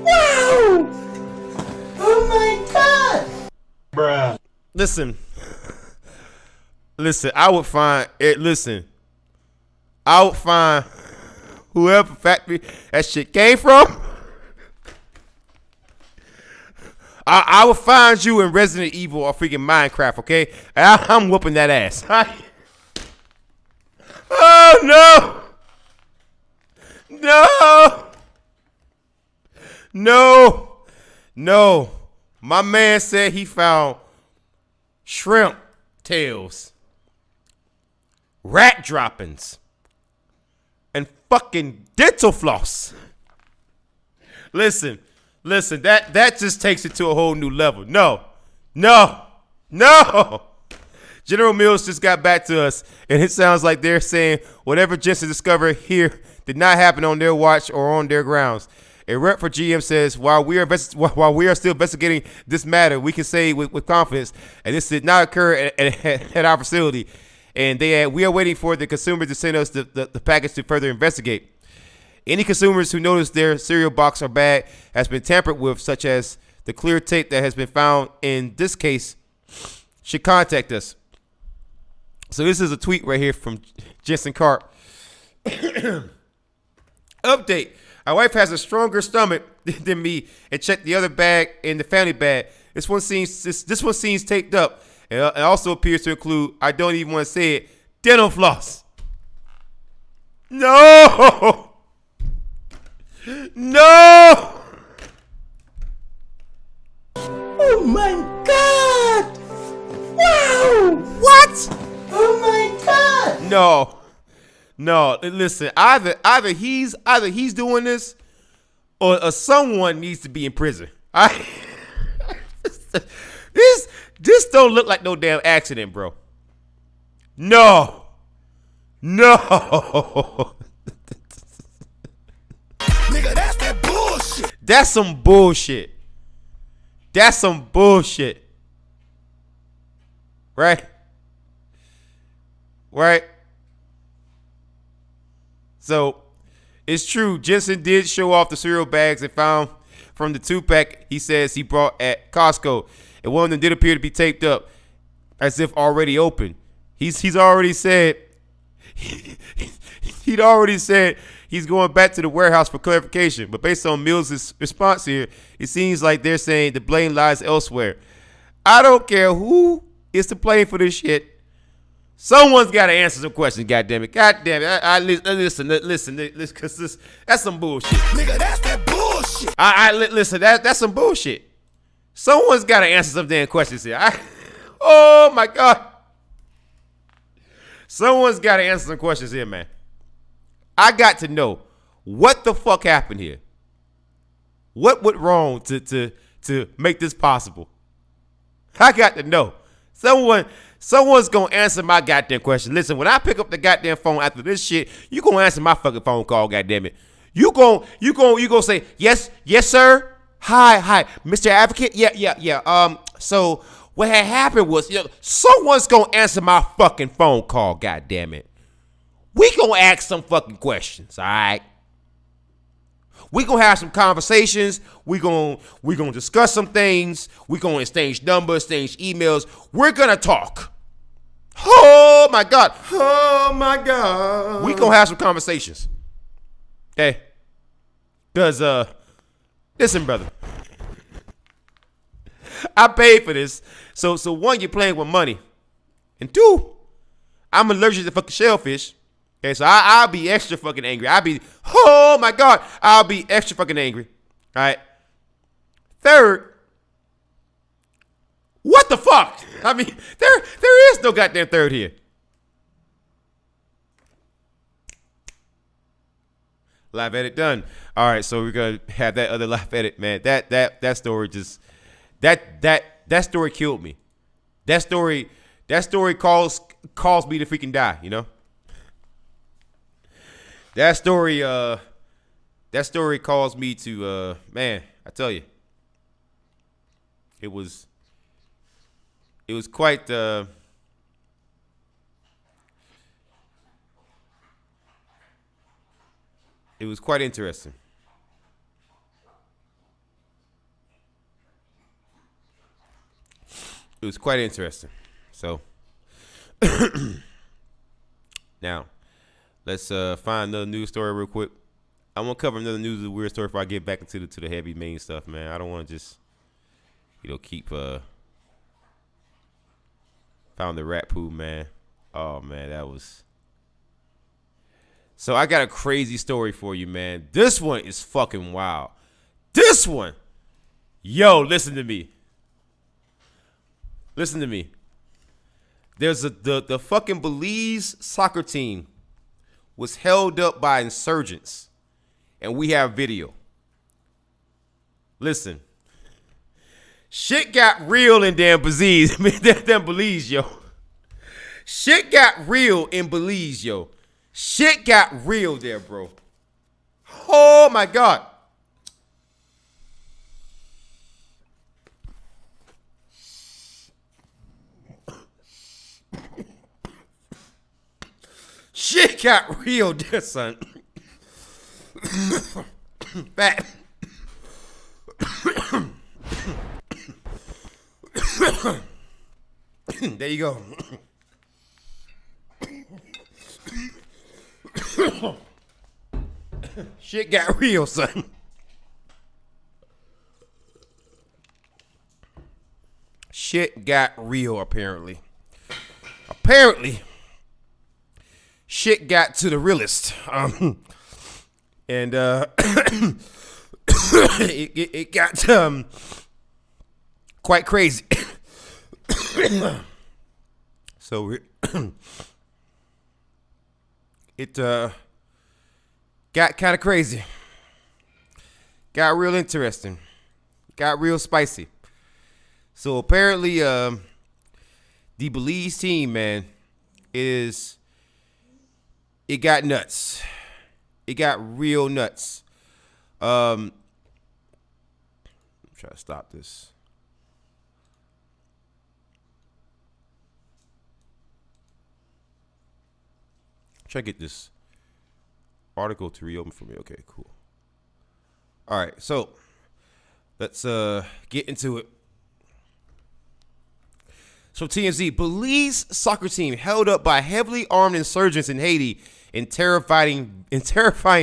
Wow. Oh my God. Bruh. Listen, I would find it. Listen, I would find whoever factory that shit came from. I will find you in Resident Evil or freaking Minecraft, okay? I'm whooping that ass. Oh, no. No. My man said he found shrimp tails, rat droppings, and fucking dental floss. Listen, that just takes it to a whole new level. No. General Mills just got back to us, and it sounds like they're saying whatever Jensen discovered here did not happen on their watch or on their grounds. A rep for GM says, while we are still investigating this matter, we can say with confidence that this did not occur at our facility, and we are waiting for the consumer to send us the package to further investigate. Any consumers who notice their cereal box or bag has been tampered with, such as the clear tape that has been found in this case, should contact us. So this is a tweet right here from Jensen Karp. Update. My wife has a stronger stomach than me and checked the other bag in the family bag. This one seems taped up. It also appears to include, I don't even want to say it, dental floss. No! Oh my God! Wow! What? Oh my God! No. Listen, either he's doing this, or someone needs to be in prison. This don't look like no damn accident, bro. No. Nigga, that's that bullshit. That's some bullshit. Right? So, it's true. Jensen did show off the cereal bags and found from the 2-pack he says he brought at Costco. And one of them did appear to be taped up as if already open. He's already said he's going back to the warehouse for clarification. But based on Mills' response here, it seems like they're saying the blame lies elsewhere. I don't care who is to blame for this shit. Someone's got to answer some questions, goddammit. Listen, because that's some bullshit. Nigga, that's that bullshit. Listen, that's some bullshit. Someone's got to answer some damn questions here. Oh, my God. Someone's got to answer some questions here, man. I got to know what the fuck happened here. What went wrong to make this possible? I got to know. Someone's gonna answer my goddamn question. Listen, when I pick up the goddamn phone after this shit, you gonna answer my fucking phone call, goddamn it. You gonna say, yes, sir. Hi, Mr. Advocate. Yeah. So what had happened was, someone's gonna answer my fucking phone call, goddamn it. We gonna ask some fucking questions, all right? We gonna have some conversations. We gonna discuss some things. We gonna exchange numbers, exchange emails. We're gonna talk. Oh my God. We gonna have some conversations. Okay? Cause listen, brother. I paid for this. So one, you're playing with money. And two, I'm allergic to fucking shellfish. Okay, so I'll be extra fucking angry. Oh my God, I'll be extra fucking angry. All right. Third, what the fuck? I mean, there is no goddamn third here. Live edit done. All right, so we're gonna have that other live edit, man. That story just that story killed me. That story caused me to freaking die, you know? That story caused me to man, I tell you. It was quite it was quite interesting. It was quite interesting. So now let's find another news story real quick. I want to cover another news weird story before I get back into the heavy main stuff, man. I don't want to just keep found the rat poo, man. Oh man, that was. So I got a crazy story for you, man. This one is fucking wild. This one, yo, listen to me. Listen to me. There's the fucking Belize soccer team was held up by insurgents, and we have video. Listen, shit got real in damn Belize. Damn Belize, yo. Shit got real in Belize, yo. Shit got real there, bro. Oh my God. Shit got real there, son. Fat. There you go. Shit got real, son. Shit got real, apparently. Shit got to the realest. And it got quite crazy. So it got kind of crazy. Got real interesting. Got real spicy. So apparently the Belize team, man, it got nuts. It got real nuts. I'm trying to stop this. Try to get this article to reopen for me. Okay, cool. All right, so let's get into it. So TMZ, Belize soccer team held up by heavily armed insurgents in Haiti in terrifying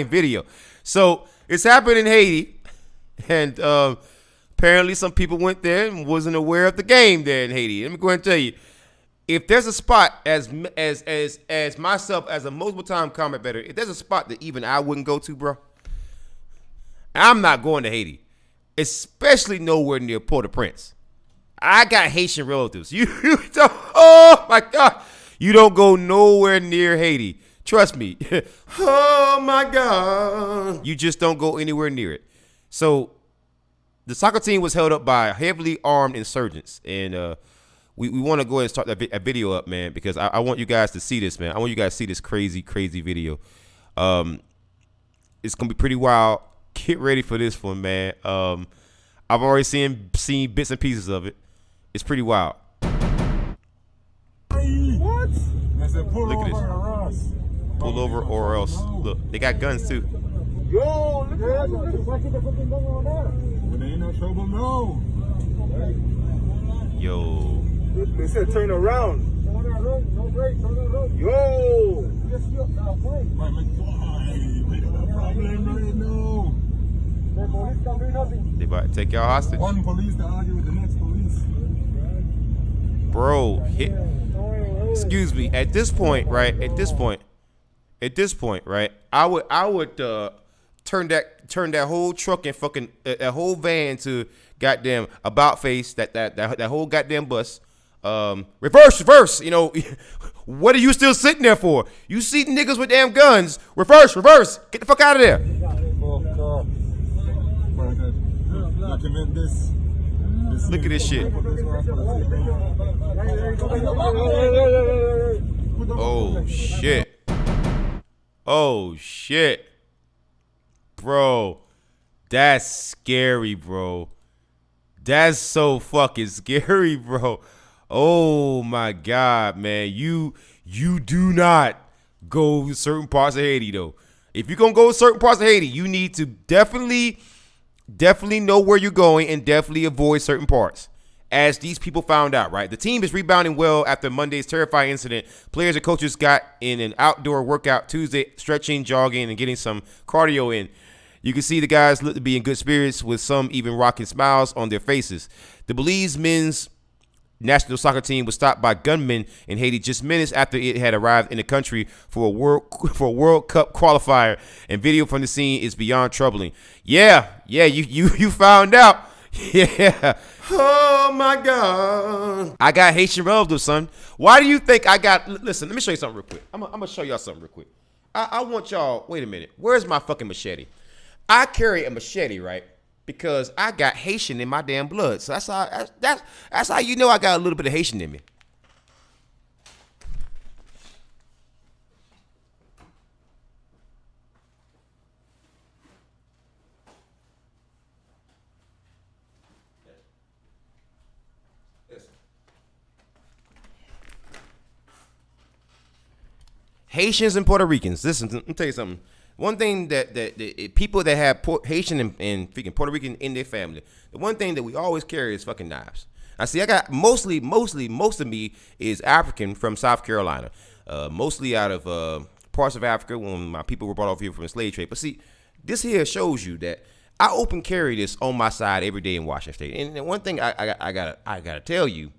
video. So it's happened in Haiti, and apparently some people went there and wasn't aware of the game there in Haiti. Let me go ahead and tell you, if there's a spot as myself as a multiple time combat veteran, if there's a spot that even I wouldn't go to, bro, I'm not going to Haiti, especially nowhere near Port-au-Prince. I got Haitian relatives. You don't, oh my God. You don't go nowhere near Haiti. Trust me. Oh my God. You just don't go anywhere near it. So the soccer team was held up by heavily armed insurgents, and we want to go ahead and start that video up, man, because I want you guys to see this, man. I want you guys to see this crazy video. It's gonna be pretty wild. Get ready for this one, man. I've already seen bits and pieces of it. It's pretty wild. What? Look at this. Pull over or else. Look, they got guns too. Yo, look at that. When they ain't no trouble, no. Yo. They said turn around. Yo. They about to take y'all hostage. One police to argue with the next police. Bro, excuse me. At this point, right? I would turn that whole truck and fucking that whole van to goddamn about face. That whole goddamn bus. Reverse. You know, what are you still sitting there for? You see niggas with damn guns. Reverse. Get the fuck out of there. Look at this shit. Oh shit. Bro, that's scary, bro. That's so fucking scary, bro. Oh my God, man. You do not go to certain parts of Haiti, though. If you're gonna go to certain parts of Haiti, you need to definitely know where you're going and definitely avoid certain parts. As these people found out, right? The team is rebounding well after Monday's terrifying incident. Players and coaches got in an outdoor workout Tuesday, stretching, jogging, and getting some cardio in. You can see the guys look to be in good spirits, with some even rocking smiles on their faces. The Belize men's national soccer team was stopped by gunmen in Haiti just minutes after it had arrived in the country for a World Cup qualifier, and video from the scene is beyond troubling. Yeah, you found out. Yeah. Oh my God. I got Haitian relatives, son. Why do you think I got? Listen, let me show you something real quick. I'm gonna show y'all something real quick. I want y'all. Wait a minute. Where's my fucking machete? I carry a machete, right? Because I got Haitian in my damn blood. So that's how you know I got a little bit of Haitian in me. Haitians and Puerto Ricans. Listen, let me tell you something. One thing that people that have Haitian and freaking Puerto Rican in their family, the one thing that we always carry is fucking knives. I see. I got most of me is African from South Carolina, mostly out of parts of Africa when my people were brought over here from the slave trade. But see, this here shows you that I open carry this on my side every day in Washington State. And one thing I gotta tell you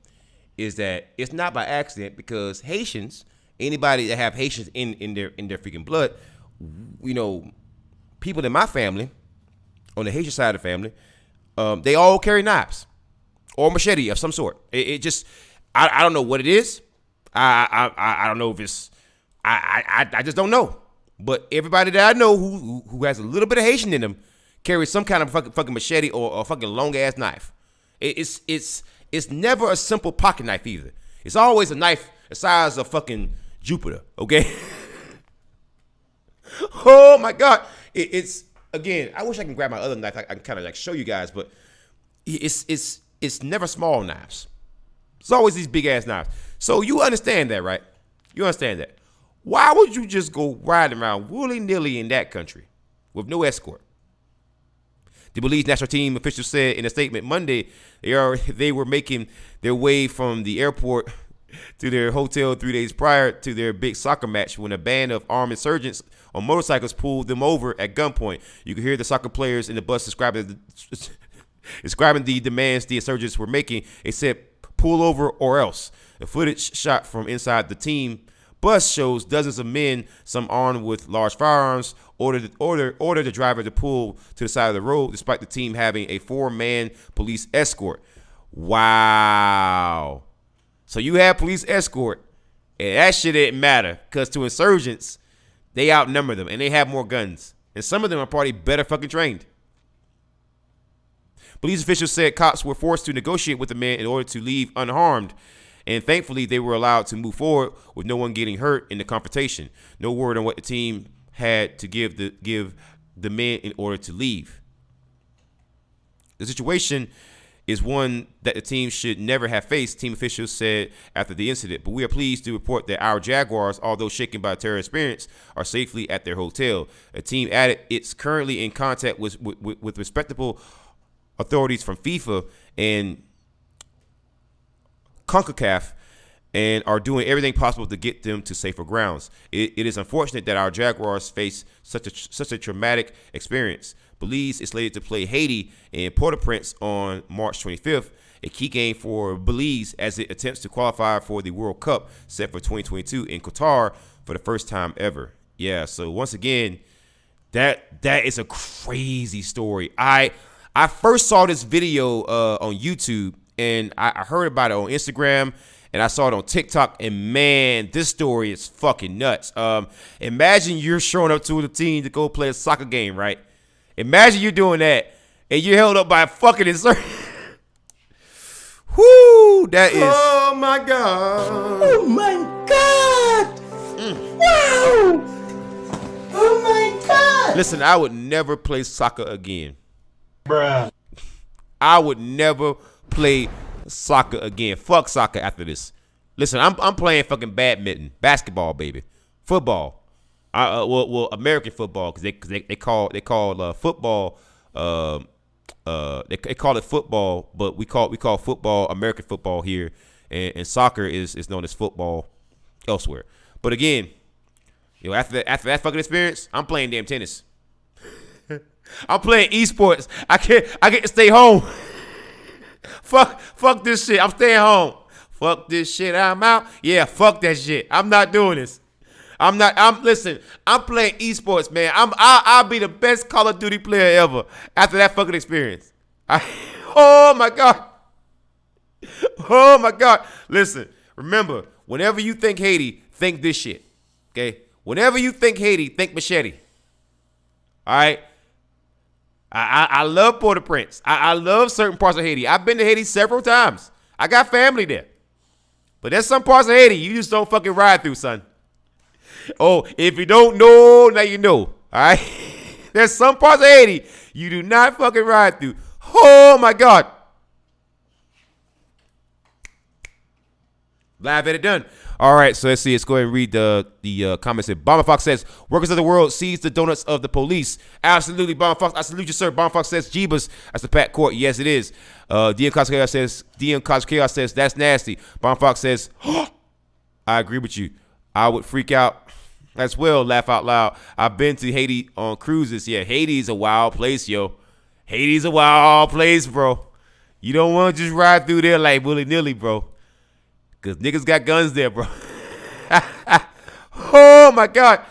is that it's not by accident, because Haitians, anybody that have Haitians in their freaking blood, you know, people in my family, on the Haitian side of the family, they all carry knives or machete of some sort. It just, I don't know what it is. I don't know if it's, I just don't know. But everybody that I know who has a little bit of Haitian in them carries some kind of fucking machete or a fucking long ass knife. It's never a simple pocket knife either. It's always a knife the size of fucking Jupiter. Okay. Oh my God. It's again, I wish I can grab my other knife. I can kind of like show you guys, but it's never small knives. It's always these big ass knives. So you understand that, right? You understand that. Why would you just go riding around willy-nilly in that country with no escort? The Belize national team officials said in a statement Monday they were making their way from the airport to their hotel 3 days prior to their big soccer match when a band of armed insurgents on motorcycles pulled them over at gunpoint. You could hear the soccer players in the bus describing the demands the insurgents were making. They said, "Pull over or else." The footage shot from inside the team bus shows dozens of men, some armed with large firearms, order the driver to pull to the side of the road, despite the team having a 4-man police escort. Wow. So you have police escort, and that shit didn't matter, because to insurgents, they outnumber them, and they have more guns. And some of them are probably better fucking trained. Police officials said cops were forced to negotiate with the men in order to leave unharmed. And thankfully, they were allowed to move forward with no one getting hurt in the confrontation. No word on what the team had to give the men in order to leave. The situation is one that the team should never have faced, team officials said after the incident. But we are pleased to report that our Jaguars, although shaken by terror experience, are safely at their hotel. A team added it's currently in contact with respectable authorities from FIFA and CONCACAF and are doing everything possible to get them to safer grounds. It is unfortunate that our Jaguars face such a traumatic experience. Belize is slated to play Haiti in Port-au-Prince on March 25th, a key game for Belize as it attempts to qualify for the World Cup set for 2022 in Qatar for the first time ever. Yeah, so once again, that is a crazy story. I first saw this video on YouTube, and I heard about it on Instagram, and I saw it on TikTok, and man, this story is fucking nuts. Imagine you're showing up to the team to go play a soccer game, right? Imagine you're doing that, and you're held up by a fucking insurgent. Whoo, that is. Oh my God. Oh my God. Wow. Oh my God. Listen, I would never play soccer again. Bruh. I would never play soccer again. Fuck soccer after this. Listen, I'm playing fucking badminton, basketball, baby, football. Well, American football, because they call football they call it football, but we call football American football here, and soccer is known as football elsewhere. But again, after that fucking experience, I'm playing damn tennis. I'm playing esports. I get to stay home. Fuck this shit. I'm staying home. Fuck this shit. I'm out. Yeah, fuck that shit. I'm not doing this. Listen, I'm playing esports, man. I'll be the best Call of Duty player ever after that fucking experience. Oh my God. Oh my God. Listen, remember, whenever you think Haiti, think this shit. Okay? Whenever you think Haiti, think machete. All right? I love Port-au-Prince. I love certain parts of Haiti. I've been to Haiti several times. I got family there. But there's some parts of Haiti you just don't fucking ride through, son. Oh, if you don't know, now you know. All right? There's some parts of Haiti you do not fucking ride through. Oh, my God. Live edit done. All right, so let's see. Let's go ahead and read the comments here. Bomber Fox says, workers of the world seize the donuts of the police. Absolutely, Bomber Fox. I salute you, sir. Bomber Fox says, Jeebus. That's the Pat Court. Yes, it is. DM Cosmic Chaos says, that's nasty. Bomber Fox says, I agree with you. I would freak out as well, laugh out loud. I've been to Haiti on cruises. Yeah, Haiti's a wild place, yo. Haiti's a wild place, bro. You don't want to just ride through there like willy-nilly, bro. Because niggas got guns there, bro. Oh, my God.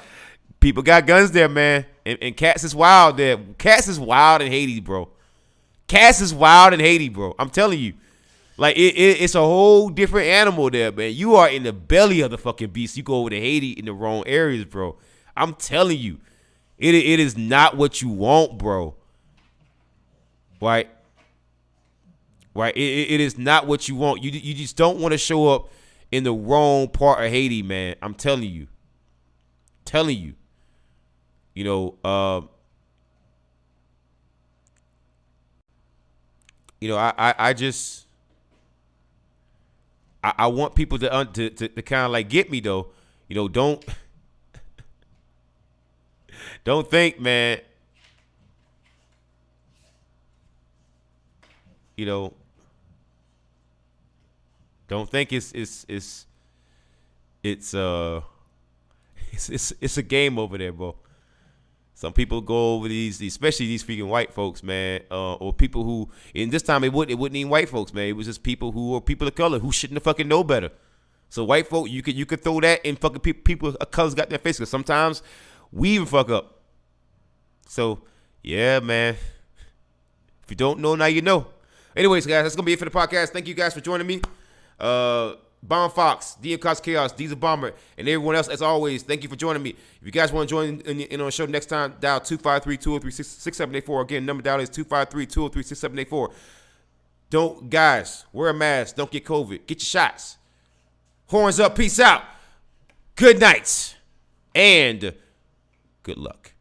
People got guns there, man. And cats is wild there. Cats is wild in Haiti, bro. Cats is wild in Haiti, bro. I'm telling you. Like, it's a whole different animal there, man. You are in the belly of the fucking beast. You go over to Haiti in the wrong areas, bro. I'm telling you. It is not what you want, bro. Right? Right? It is not what you want. You just don't want to show up in the wrong part of Haiti, man. I'm telling you. Telling you. You know, I just I want people to kind of like get me though. You know, don't think, man. You know, don't think it's a game over there, bro. Some people go over these, especially these freaking white folks, man, or people who, in this time it wouldn't even white folks, man. It was just people who are people of color who shouldn't have fucking know better. So white folk, you could throw that in fucking people of colors got their face, because sometimes we even fuck up. So yeah, man. If you don't know, now you know. Anyways, guys, that's gonna be it for the podcast. Thank you guys for joining me. Bomb Fox, Cos Chaos, Diesel Bomber, and everyone else, as always, thank you for joining me. If you guys want to join in on the show next time, dial 253-203-6784. Again, number dial is 253-203-6784. Don't, guys, wear a mask. Don't get COVID. Get your shots. Horns up. Peace out. Good night. And good luck.